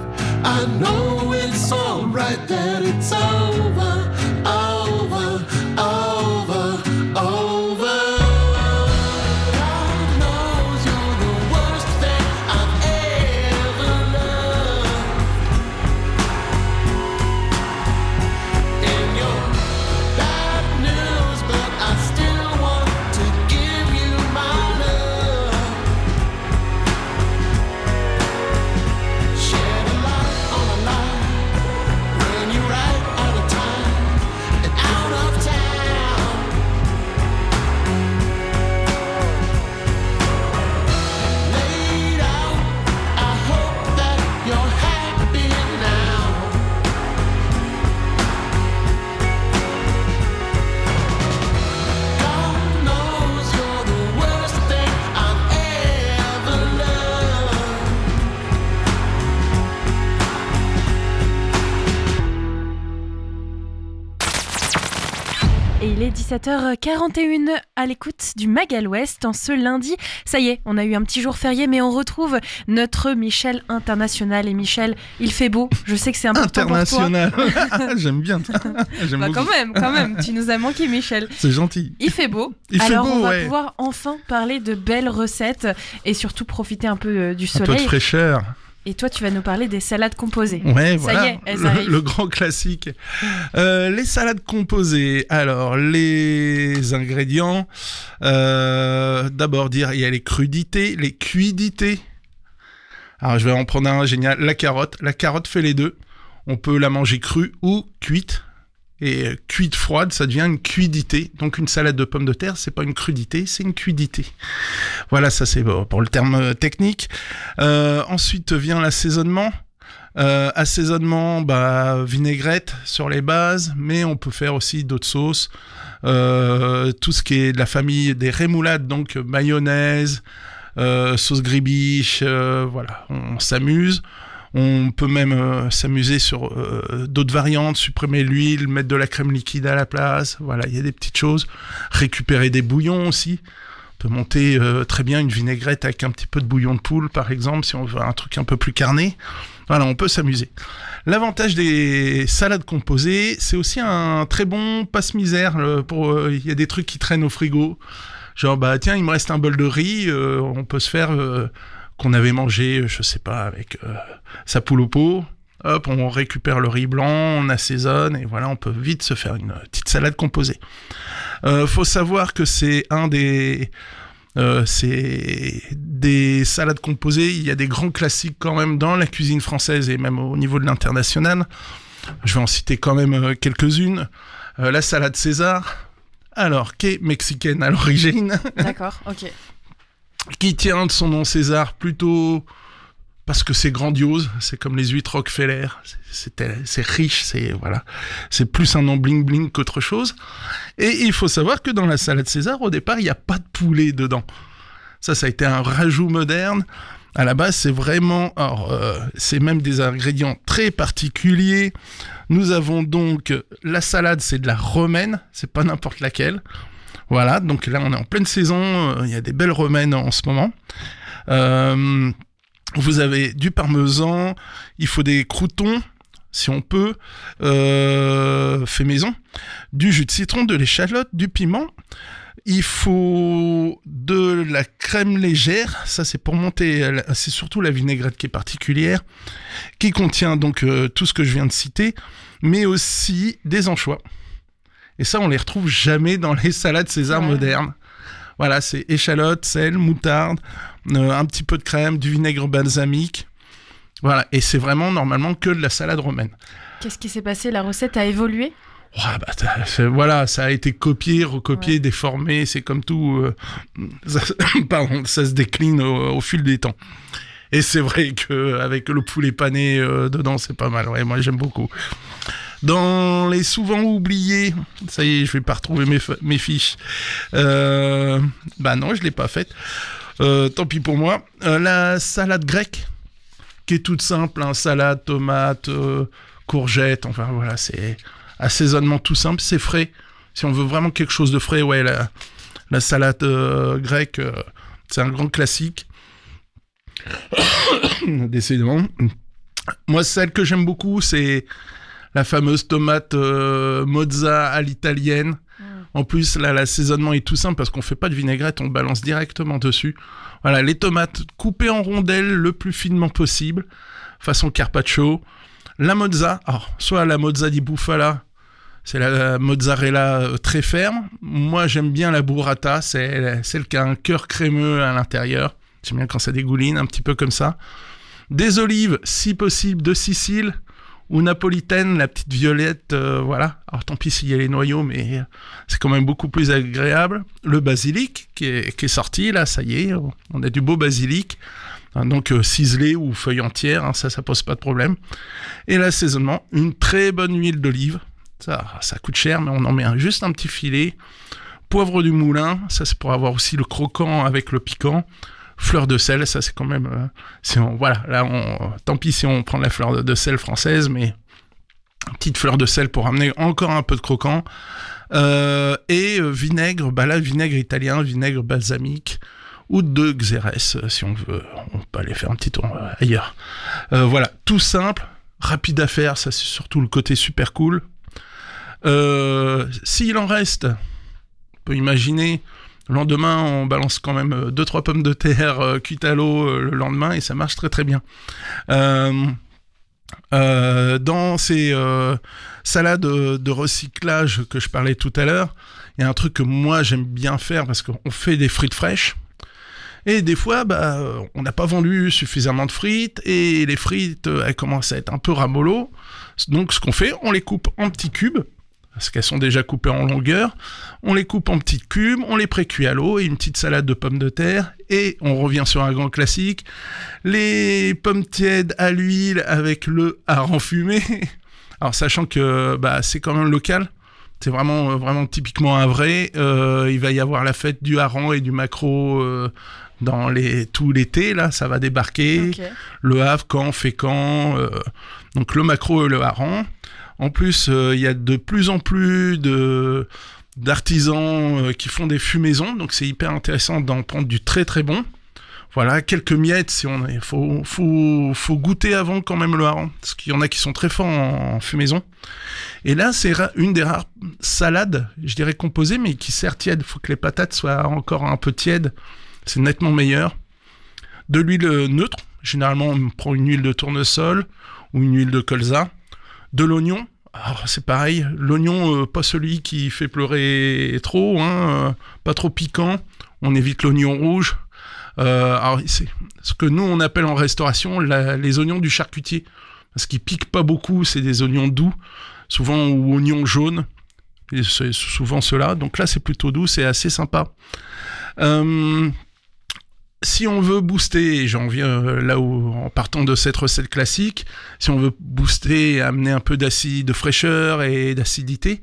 I know it's alright that it's over, over, over, over. God knows you're the worst thing I've ever loved. And you're bad news, but I still want to give you my love. Shed a light on a lie, run you right out of time and out of town. Laid out, I hope that you're happy now. God knows you're the worst thing I've ever loved. Et il est 17h41 à l'écoute du Magal Ouest en ce lundi. Ça y est, on a eu un petit jour férié, mais on retrouve notre Michel international. Et Michel, il fait beau. Je sais que c'est important pour toi. International. J'aime bien. J'aime Bah, beaucoup. quand même, tu nous as manqué, Michel. C'est gentil. Il fait beau. Il fait Alors beau, on va ouais. pouvoir enfin parler de belles recettes et surtout profiter un peu du Un peu de soleil. fraîcheur. Et toi, tu vas nous parler des salades composées. Ouais, Ça voilà. y est, elles arrivent. Le grand classique. Les salades composées. Alors, les ingrédients. D'abord dire, il y a les crudités, les cuidités. Alors, je vais en prendre un génial. La carotte. La carotte fait les deux. On peut la manger crue ou cuite. Et cuite froide, ça devient une cuidité. Donc, une salade de pommes de terre, c'est pas une crudité, c'est une cuidité. Voilà, ça c'est bon, pour le terme technique. Ensuite vient l'assaisonnement. Assaisonnement, vinaigrette sur les bases, mais on peut faire aussi d'autres sauces. Tout ce qui est de la famille des rémoulades, donc mayonnaise, sauce gribiche, voilà, on s'amuse. On peut même s'amuser sur d'autres variantes, supprimer l'huile, mettre de la crème liquide à la place. Voilà, il y a des petites choses. Récupérer des bouillons aussi. On peut monter très bien une vinaigrette avec un petit peu de bouillon de poule, par exemple, si on veut un truc un peu plus carné. Voilà, on peut s'amuser. L'avantage des salades composées, c'est aussi un très bon passe-misère. Il y a des trucs qui traînent au frigo. Genre, tiens, il me reste un bol de riz, on peut se faire... qu'on avait mangé, je sais pas, avec sa poule au pot. Hop, on récupère le riz blanc, on assaisonne, et voilà, on peut vite se faire une petite salade composée. Faut savoir que c'est des salades composées. Il y a des grands classiques quand même dans la cuisine française et même au niveau de l'international. Je vais en citer quand même quelques-unes. La salade César, alors, qui est mexicaine à l'origine. D'accord, ok. Qui tient de son nom César plutôt parce que c'est grandiose, c'est comme les huîtres Rockefeller, c'est riche, c'est plus un nom bling bling qu'autre chose. Et il faut savoir que dans la salade César, au départ, il n'y a pas de poulet dedans. Ça a été un rajout moderne. À la base, c'est vraiment, c'est même des ingrédients très particuliers. Nous avons donc la salade, c'est de la romaine, c'est pas n'importe laquelle. Voilà, donc là on est en pleine saison, il y a des belles romaines en ce moment. Vous avez du parmesan, il faut des croûtons, si on peut, fait maison, du jus de citron, de l'échalote, du piment. Il faut de la crème légère, ça c'est pour monter, c'est surtout la vinaigrette qui est particulière, qui contient donc tout ce que je viens de citer, mais aussi des anchois. Et ça, on les retrouve jamais dans les salades César modernes. Voilà, c'est échalote, sel, moutarde, un petit peu de crème, du vinaigre balsamique. Voilà, et c'est vraiment normalement que de la salade romaine. Qu'est-ce qui s'est passé? La recette a évolué? Voilà, ça a été copié, recopié, déformé. C'est comme tout. Ça se décline au fil des temps. Et c'est vrai qu'avec le poulet pané dedans, c'est pas mal. Ouais, moi, j'aime beaucoup. Dans les souvent oubliés, ça y est, je vais pas retrouver mes fiches. Non, je l'ai pas faite. Tant pis pour moi. La salade grecque, qui est toute simple, salade, tomate, courgette, enfin voilà, c'est assaisonnement tout simple, c'est frais. Si on veut vraiment quelque chose de frais, ouais, La salade grecque, c'est un grand classique. Décidément. Moi, celle que j'aime beaucoup, c'est la fameuse tomate mozza à l'italienne. En plus, là, l'assaisonnement est tout simple parce qu'on fait pas de vinaigrette, on balance directement dessus. Voilà, les tomates coupées en rondelles le plus finement possible, façon carpaccio. La mozza, alors, soit la mozza di bufala, c'est la mozzarella très ferme. Moi, j'aime bien la burrata, c'est celle qui a un cœur crémeux à l'intérieur. J'aime bien quand ça dégouline, un petit peu comme ça. Des olives, si possible, de Sicile ou napolitaine, la petite violette, voilà. Alors tant pis s'il y a les noyaux, mais c'est quand même beaucoup plus agréable. Le basilic qui est sorti, là, ça y est, on a du beau basilic. Donc ciselé ou feuille entière, hein, ça pose pas de problème. Et l'assaisonnement, une très bonne huile d'olive. Ça coûte cher, mais on en met juste un petit filet. Poivre du moulin, ça c'est pour avoir aussi le croquant avec le piquant. Fleur de sel, ça c'est quand même... tant pis si on prend la fleur de sel française, mais petite fleur de sel pour amener encore un peu de croquant. Et vinaigre, vinaigre italien, vinaigre balsamique, ou de Xérès, si on veut. On peut aller faire un petit tour ailleurs. Voilà, tout simple, rapide à faire, ça c'est surtout le côté super cool. S'il en reste, on peut imaginer... Le lendemain, on balance quand même 2-3 pommes de terre cuites à l'eau le lendemain et ça marche très très bien. Dans ces salades de recyclage que je parlais tout à l'heure, il y a un truc que moi j'aime bien faire parce qu'on fait des frites fraîches. Et des fois, on n'a pas vendu suffisamment de frites et les frites, elles commencent à être un peu ramollo. Donc ce qu'on fait, on les coupe en petits cubes. Parce qu'elles sont déjà coupées en longueur, on les coupe en petits cubes, on les pré-cuit à l'eau et une petite salade de pommes de terre, et on revient sur un grand classique, les pommes tièdes à l'huile avec le hareng fumé. Alors sachant que c'est quand même local, c'est vraiment typiquement un vrai, il va y avoir la fête du hareng et du maquereau dans tout l'été, là ça va débarquer, okay. Le Havre, Caen, Fécamp, donc le maquereau et le hareng. En plus, il y a de plus en plus d'artisans qui font des fumaisons, donc c'est hyper intéressant d'en prendre du très très bon. Voilà, quelques miettes, faut goûter avant quand même le hareng, parce qu'il y en a qui sont très forts en fumaison. Et là, c'est une des rares salades, je dirais composées, mais qui sert tiède. Il faut que les patates soient encore un peu tièdes, c'est nettement meilleur. De l'huile neutre, généralement on prend une huile de tournesol ou une huile de colza. De l'oignon, alors c'est pareil, l'oignon, pas celui qui fait pleurer trop, pas trop piquant, on évite l'oignon rouge. Alors c'est ce que nous on appelle en restauration les oignons du charcutier, parce qu'ils piquent pas beaucoup, c'est des oignons doux, souvent ou oignons jaunes, et c'est souvent ceux-là, donc là c'est plutôt doux, c'est assez sympa. Si on veut booster, et j'en viens là où, en partant de cette recette classique, si on veut booster et amener un peu de fraîcheur et d'acidité,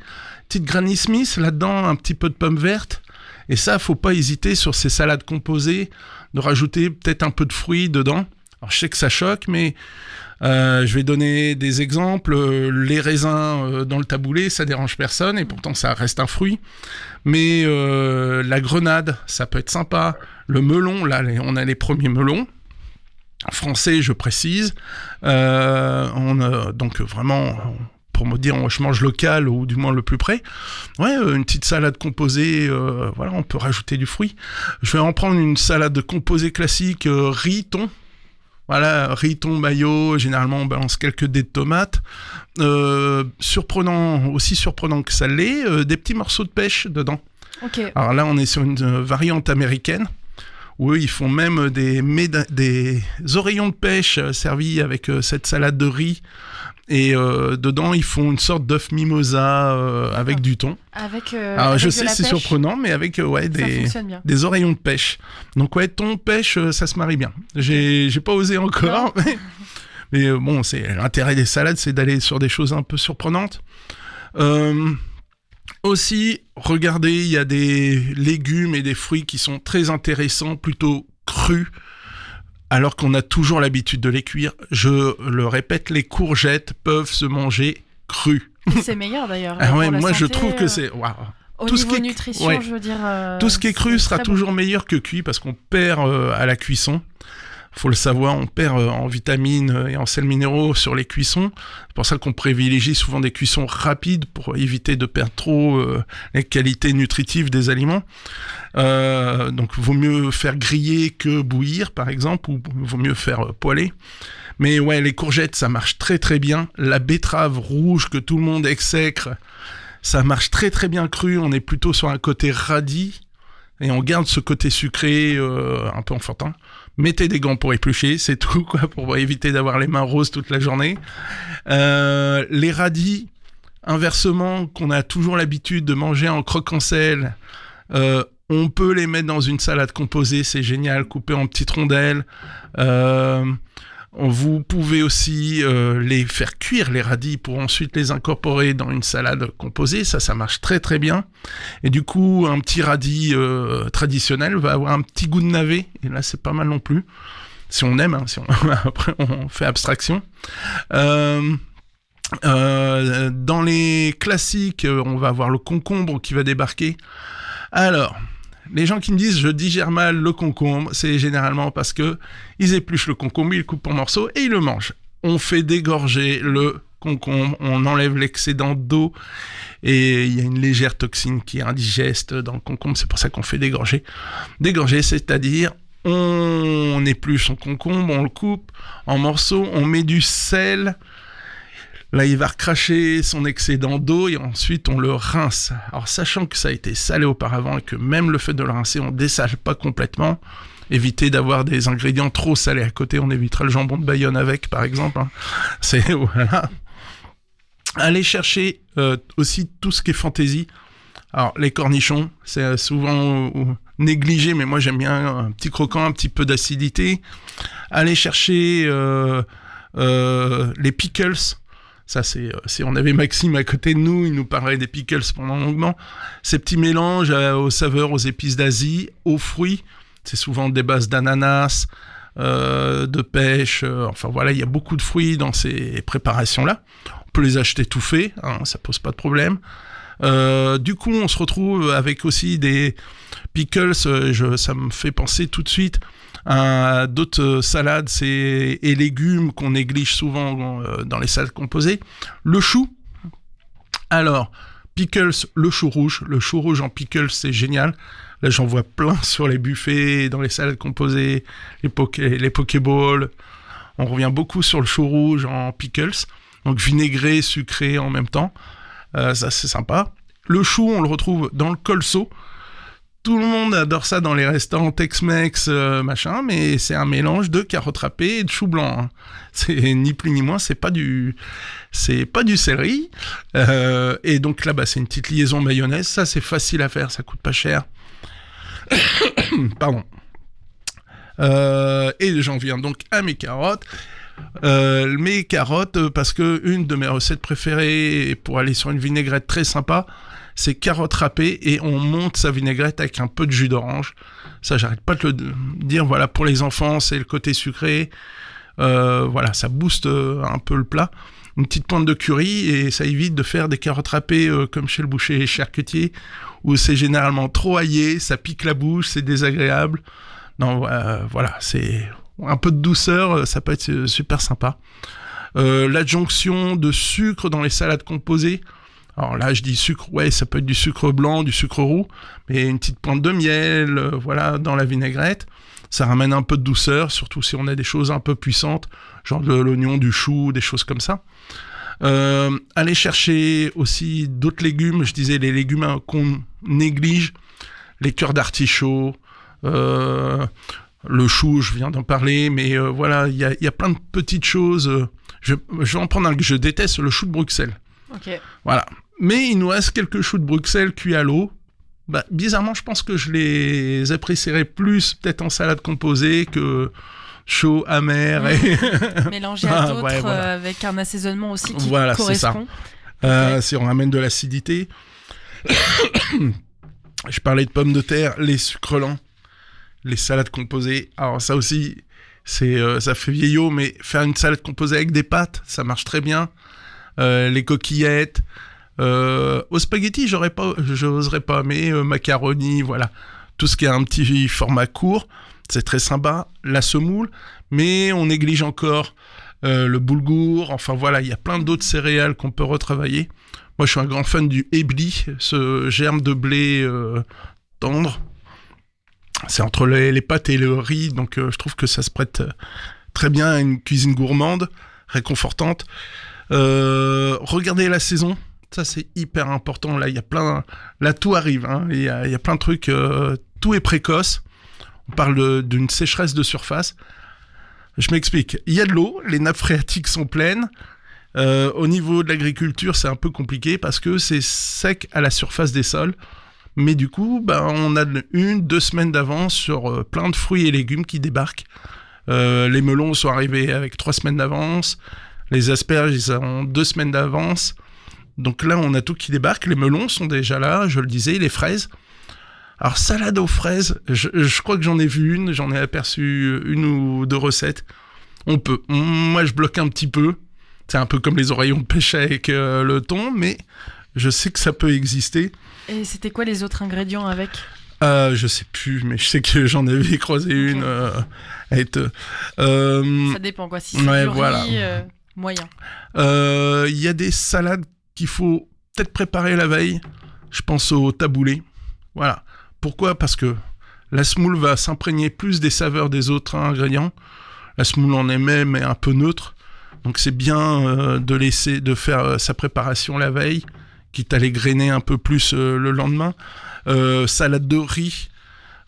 petite Granny Smith là-dedans, un petit peu de pommes vertes, et ça, faut pas hésiter sur ces salades composées, de rajouter peut-être un peu de fruits dedans. Alors je sais que ça choque, mais je vais donner des exemples. Les raisins dans le taboulé, ça dérange personne, et pourtant ça reste un fruit. Mais la grenade, ça peut être sympa. Le melon, là, on a les premiers melons. Français, je précise. Donc vraiment, pour me dire, je mange local, ou du moins le plus près. Ouais, une petite salade composée, voilà, on peut rajouter du fruit. Je vais en prendre une salade composée classique, riz-thon. Voilà, riz-thon, mayo, généralement on balance quelques dés de tomates. Aussi surprenant que ça l'est, des petits morceaux de pêche dedans. Okay. Alors là, on est sur une variante américaine, où eux, ils font même des oreillons de pêche servis avec cette salade de riz. Et dedans, ils font une sorte d'œuf mimosa avec du thon. Alors je sais, c'est surprenant, mais avec des oreillons de pêche. Donc ouais, thon, pêche, ça se marie bien. J'ai pas osé encore, mais bon, l'intérêt des salades, c'est d'aller sur des choses un peu surprenantes. Aussi, regardez, il y a des légumes et des fruits qui sont très intéressants, plutôt crus, alors qu'on a toujours l'habitude de les cuire. Je le répète, les courgettes peuvent se manger crues. C'est meilleur d'ailleurs. Ah ouais, moi je trouve que c'est... Waouh. Au tout ce niveau qui est- nutrition, ouais. je veux dire. Tout ce qui est cru c'est sera très bon. toujours meilleur que cuit parce qu'on perd à la cuisson. Faut le savoir, on perd en vitamines et en sels minéraux sur les cuissons. C'est pour ça qu'on privilégie souvent des cuissons rapides pour éviter de perdre trop les qualités nutritives des aliments. Donc, vaut mieux faire griller que bouillir, par exemple, ou vaut mieux faire poêler. Mais ouais, les courgettes, ça marche très très bien. La betterave rouge que tout le monde exècre, ça marche très très bien cru. On est plutôt sur un côté radis et on garde ce côté sucré un peu enfantin. Mettez des gants pour éplucher, c'est tout, quoi, pour éviter d'avoir les mains roses toute la journée. Les radis, inversement, qu'on a toujours l'habitude de manger en croque-en-sel, on peut les mettre dans une salade composée, c'est génial, coupé en petites rondelles. Vous pouvez aussi les faire cuire, les radis, pour ensuite les incorporer dans une salade composée. Ça marche très très bien. Et du coup, un petit radis traditionnel va avoir un petit goût de navet. Et là, c'est pas mal non plus. Si on aime, hein, après on fait abstraction. Dans les classiques, on va avoir le concombre qui va débarquer. Alors... Les gens qui me disent « je digère mal le concombre », c'est généralement parce que ils épluchent le concombre, ils le coupent en morceaux et ils le mangent. On fait dégorger le concombre, on enlève l'excédent d'eau et il y a une légère toxine qui est indigeste dans le concombre, c'est pour ça qu'on fait dégorger. Dégorger, c'est-à-dire on épluche son concombre, on le coupe en morceaux, on met du sel. Là, il va recracher son excédent d'eau et ensuite on le rince. Alors, sachant que ça a été salé auparavant et que même le fait de le rincer, on ne dessale pas complètement. Évitez d'avoir des ingrédients trop salés à côté. On évitera le jambon de Bayonne avec, par exemple. Hein. C'est, voilà. Allez chercher aussi tout ce qui est fantaisie. Alors, les cornichons, c'est souvent négligé, mais moi j'aime bien un petit croquant, un petit peu d'acidité. Allez chercher les pickles. Ça, c'est on avait Maxime à côté de nous, il nous parlait des pickles pendant longuement. Ces petits mélanges aux saveurs, aux épices d'Asie, aux fruits. C'est souvent des bases d'ananas, de pêche. Enfin voilà, il y a beaucoup de fruits dans ces préparations-là. On peut les acheter tout faits, hein, ça pose pas de problème. Du coup, on se retrouve avec aussi des pickles. Ça me fait penser tout de suite d'autres salades et légumes qu'on néglige souvent dans les salades composées. Le chou. Alors, pickles, le chou rouge. Le chou rouge en pickles, c'est génial. Là, j'en vois plein sur les buffets, dans les salades composées, les pokéballs. On revient beaucoup sur le chou rouge en pickles. Donc, vinaigré, sucré en même temps. Ça, c'est sympa. Le chou, on le retrouve dans le colso. Tout le monde adore ça dans les restaurants Tex-Mex, machin, mais c'est un mélange de carottes râpées et de chou blanc. Hein. C'est ni plus ni moins, c'est pas du céleri. Et donc là, c'est une petite liaison mayonnaise. Ça, c'est facile à faire, ça coûte pas cher. Pardon. Et j'en viens donc à mes carottes. Parce que une de mes recettes préférées pour aller sur une vinaigrette très sympa, c'est carottes râpées et on monte sa vinaigrette avec un peu de jus d'orange. Ça, j'arrête pas de le dire. Voilà, pour les enfants, c'est le côté sucré. Voilà, ça booste un peu le plat. Une petite pointe de curry et ça évite de faire des carottes râpées comme chez le boucher charcutier où c'est généralement trop aillé, ça pique la bouche, c'est désagréable. Non, voilà, c'est un peu de douceur, ça peut être super sympa. L'adjonction de sucre dans les salades composées. Alors là, je dis sucre, ouais, ça peut être du sucre blanc, du sucre roux, mais une petite pointe de miel, voilà, dans la vinaigrette. Ça ramène un peu de douceur, surtout si on a des choses un peu puissantes, genre de l'oignon, du chou, des choses comme ça. Allez chercher aussi d'autres légumes, je disais les légumes qu'on néglige, les cœurs d'artichaut, le chou, je viens d'en parler, mais voilà, il y a plein de petites choses. Je vais en prendre un que je déteste, le chou de Bruxelles. Ok. Voilà. Mais il nous reste quelques choux de Bruxelles cuits à l'eau. Bizarrement, je pense que je les apprécierais plus peut-être en salade composée que chaud, amer et... Mélangé à d'autres ouais, voilà. avec un assaisonnement aussi qui voilà, correspond. C'est ça. Si on ramène de l'acidité. Je parlais de pommes de terre, les sucres lents, les salades composées. Alors ça aussi, ça fait vieillot, mais faire une salade composée avec des pâtes, ça marche très bien. Les coquillettes, Au spaghetti, j'oserais pas, mais macaroni, voilà. Tout ce qui est un petit format court, c'est très sympa. La semoule, mais on néglige encore le boulgour. Enfin voilà, il y a plein d'autres céréales qu'on peut retravailler. Moi, je suis un grand fan du ebli, ce germe de blé tendre. C'est entre les pâtes et le riz, donc je trouve que ça se prête très bien à une cuisine gourmande, réconfortante. Regardez la saison, ça c'est hyper important. Là, il y a plein, là tout arrive, hein. Il y a plein de trucs, tout est précoce. On parle d'une sécheresse de surface. Je m'explique. Il y a de l'eau, les nappes phréatiques sont pleines. Au niveau de l'agriculture, c'est un peu compliqué parce que c'est sec à la surface des sols. Mais du coup, on a 1-2 semaines d'avance sur plein de fruits et légumes qui débarquent. Les melons sont arrivés avec 3 semaines d'avance. Les asperges, ils ont 2 semaines d'avance. Donc là, on a tout qui débarque. Les melons sont déjà là, je le disais, les fraises. Alors, salade aux fraises, je crois que j'en ai vu une, j'en ai aperçu 1 ou 2 recettes. On peut. Moi, je bloque un petit peu. C'est un peu comme les oreillons de pêche avec le thon, mais je sais que ça peut exister. Et c'était quoi les autres ingrédients avec ? Je sais plus, mais je sais que j'en avais croisé une. Ça dépend quoi, si c'est du riz, moyen. Il y a des salades qu'il faut peut-être préparer la veille. Je pense au taboulé. Voilà. Pourquoi ? Parce que la semoule va s'imprégner plus des saveurs des autres ingrédients. La semoule en elle-même est un peu neutre. Donc c'est bien de faire sa préparation la veille, quitte à les grainer un peu plus le lendemain. Salade de riz.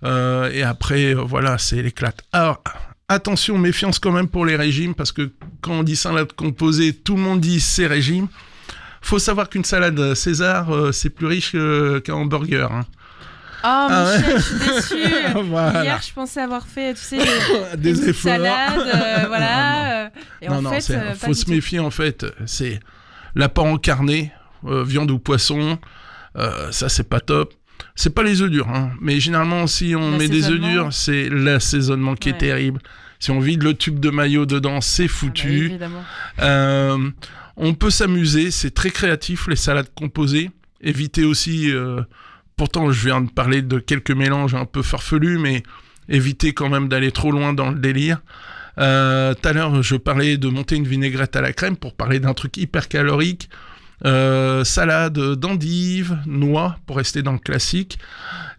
Et après, voilà, c'est l'éclate. Alors, attention, méfiance quand même pour les régimes, parce que quand on dit salade composée, tout le monde dit c'est régime. Faut savoir qu'une salade César, c'est plus riche qu'un hamburger. Hein. Oh Michel, je suis déçue. Voilà. Hier, je pensais avoir fait, tu sais, des efforts. Salade, voilà. Et non, en fait, faut se méfier en fait. C'est l'apport en carné, viande ou poisson. Ça, c'est pas top. C'est pas les œufs durs, hein. Mais généralement, si on met des œufs durs, c'est l'assaisonnement qui est terrible. Si on vide le tube de maillot dedans, c'est foutu. Évidemment. On peut s'amuser, c'est très créatif, les salades composées. Évitez aussi, pourtant je viens de parler de quelques mélanges un peu farfelus, mais évitez quand même d'aller trop loin dans le délire. Tout à l'heure, je parlais de monter une vinaigrette à la crème pour parler d'un truc hyper calorique. Salade d'endives, noix, pour rester dans le classique.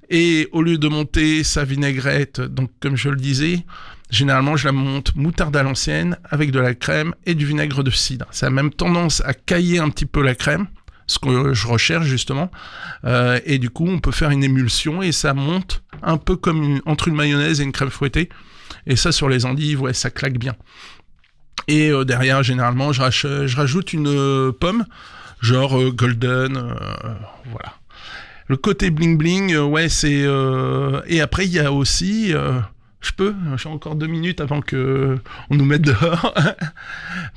Et au lieu de monter sa vinaigrette, donc comme je le disais, généralement je la monte moutarde à l'ancienne avec de la crème et du vinaigre de cidre. Ça a même tendance à cailler un petit peu la crème, ce que je recherche justement. Et du coup, on peut faire une émulsion et ça monte un peu comme entre une mayonnaise et une crème fouettée. Et ça, sur les endives, ouais, ça claque bien. Et derrière, généralement, je rajoute une pomme, genre golden, voilà. Le côté bling bling, ouais, c'est... Et après, il y a aussi... j'ai encore 2 minutes avant qu'on nous mette dehors.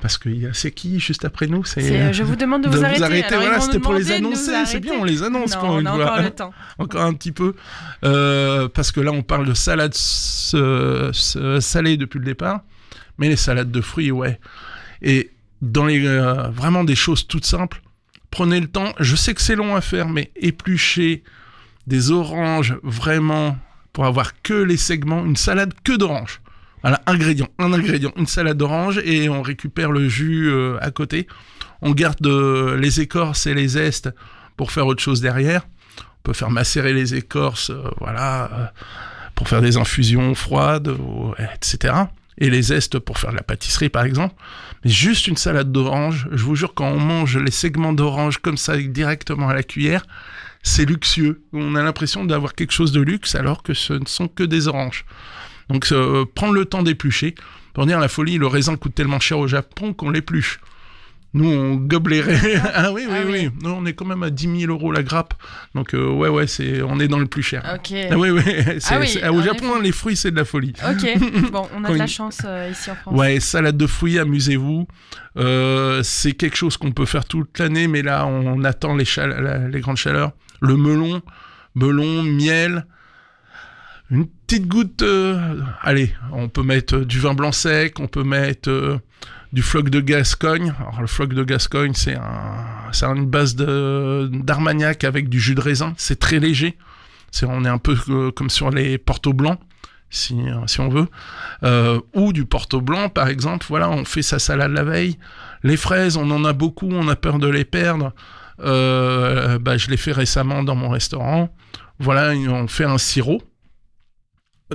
Parce qu'il y a c'est qui juste après nous, je vous demande de vous arrêter. Alors, voilà, c'était pour les annoncer. C'est bien, on les annonce quand on a encore le temps. Encore un petit peu. Parce que là, on parle de salade salée depuis le départ. Mais les salades de fruits, ouais. Et dans les vraiment des choses toutes simples, prenez le temps. Je sais que c'est long à faire, mais éplucher des oranges vraiment pour avoir que les segments, une salade que d'oranges. Voilà, un ingrédient, une salade d'orange et on récupère le jus à côté. On garde les écorces et les zestes pour faire autre chose derrière. On peut faire macérer les écorces, pour faire des infusions froides, etc. Et les zestes pour faire de la pâtisserie, par exemple. Mais juste une salade d'orange, je vous jure, quand on mange les segments d'orange comme ça, directement à la cuillère, c'est luxueux. On a l'impression d'avoir quelque chose de luxe, alors que ce ne sont que des oranges. Donc, prendre le temps d'éplucher. Pour dire la folie, le raisin coûte tellement cher au Japon qu'on l'épluche. Nous, on gobe les raisins. Ah oui. Nous, on est quand même à 10 000 € la grappe. Donc, on est dans le plus cher. Ok. Ah oui. Au Japon, les fruits, c'est de la folie. Ok. Bon, on a de la chance ici en France. Ouais, salade de fruits, amusez-vous. C'est quelque chose qu'on peut faire toute l'année, mais là, on attend les grandes chaleurs. Le melon, miel. Une petite goutte... allez, on peut mettre du vin blanc sec, on peut mettre... du floc de Gascogne. Alors le floc de Gascogne, c'est C'est une base d'Armagnac avec du jus de raisin. C'est très léger. On est un peu comme sur les Porto blancs, si on veut. Ou du Porto blanc, par exemple. Voilà, on fait sa salade la veille. Les fraises, on en a beaucoup, on a peur de les perdre. Je l'ai fait récemment dans mon restaurant. Voilà, on fait un sirop.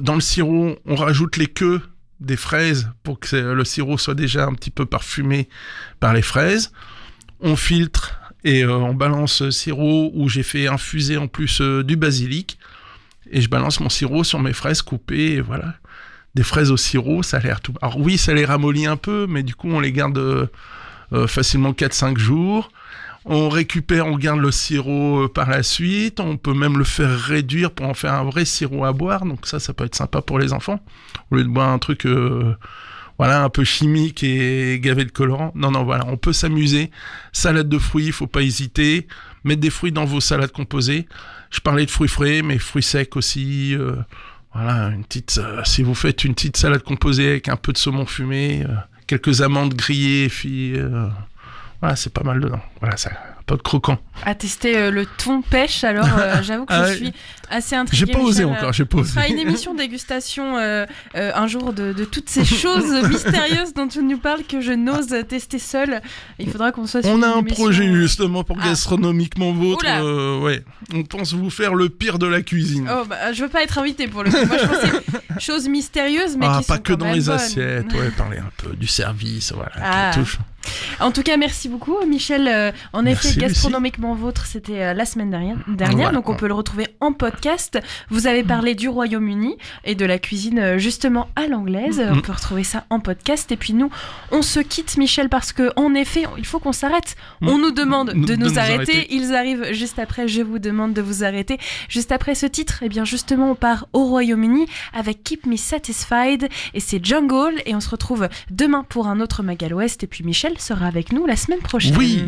Dans le sirop, on rajoute les queues des fraises pour que le sirop soit déjà un petit peu parfumé par les fraises. On filtre et on balance ce sirop où j'ai fait infuser en plus du basilic. Et je balance mon sirop sur mes fraises coupées. Et voilà, des fraises au sirop, ça a l'air tout... Alors oui, ça les ramollit un peu, mais du coup, on les garde facilement 4-5 jours. On garde le sirop par la suite. On peut même le faire réduire pour en faire un vrai sirop à boire. Donc ça peut être sympa pour les enfants. Au lieu de boire un truc un peu chimique et gavé de colorant. Non, voilà, on peut s'amuser. Salade de fruits, il faut pas hésiter. Mettre des fruits dans vos salades composées. Je parlais de fruits frais, mais fruits secs aussi. Si vous faites une petite salade composée avec un peu de saumon fumé, quelques amandes grillées, c'est pas mal dedans. Voilà, ça, un peu de croquant. À tester le thon pêche, alors j'avoue que je suis assez intriguée. J'ai pas osé encore, j'ai pas osé. Ce sera une émission dégustation un jour de toutes ces choses mystérieuses dont tu nous parles que je n'ose tester seule. Il faudra qu'on soit sur On a une un émission, projet justement pour Gastronomiquement Vôtre. Oula. On pense vous faire le pire de la cuisine. Oh, je veux pas être invitée pour le coup. Moi je pense que c'est choses mystérieuses mais qui pas sont que quand dans même les bonnes. assiettes, parler un peu du service, qui touche. En tout cas, merci beaucoup, Michel. En Merci, effet, Gastronomiquement Vôtre, c'était la semaine dernière, Voilà. donc on peut le retrouver en podcast. Vous avez parlé du Royaume-Uni et de la cuisine justement à l'anglaise. On peut retrouver ça en podcast. Et puis nous, on se quitte, Michel, parce que en effet, il faut qu'on s'arrête. On nous demande de nous arrêter. Ils arrivent juste après. Je vous demande de vous arrêter. Juste après ce titre, bien justement, on part au Royaume-Uni avec Keep Me Satisfied et c'est Jungle. Et on se retrouve demain pour un autre Magal West. Et puis Michel sera avec nous la semaine prochaine. Oui.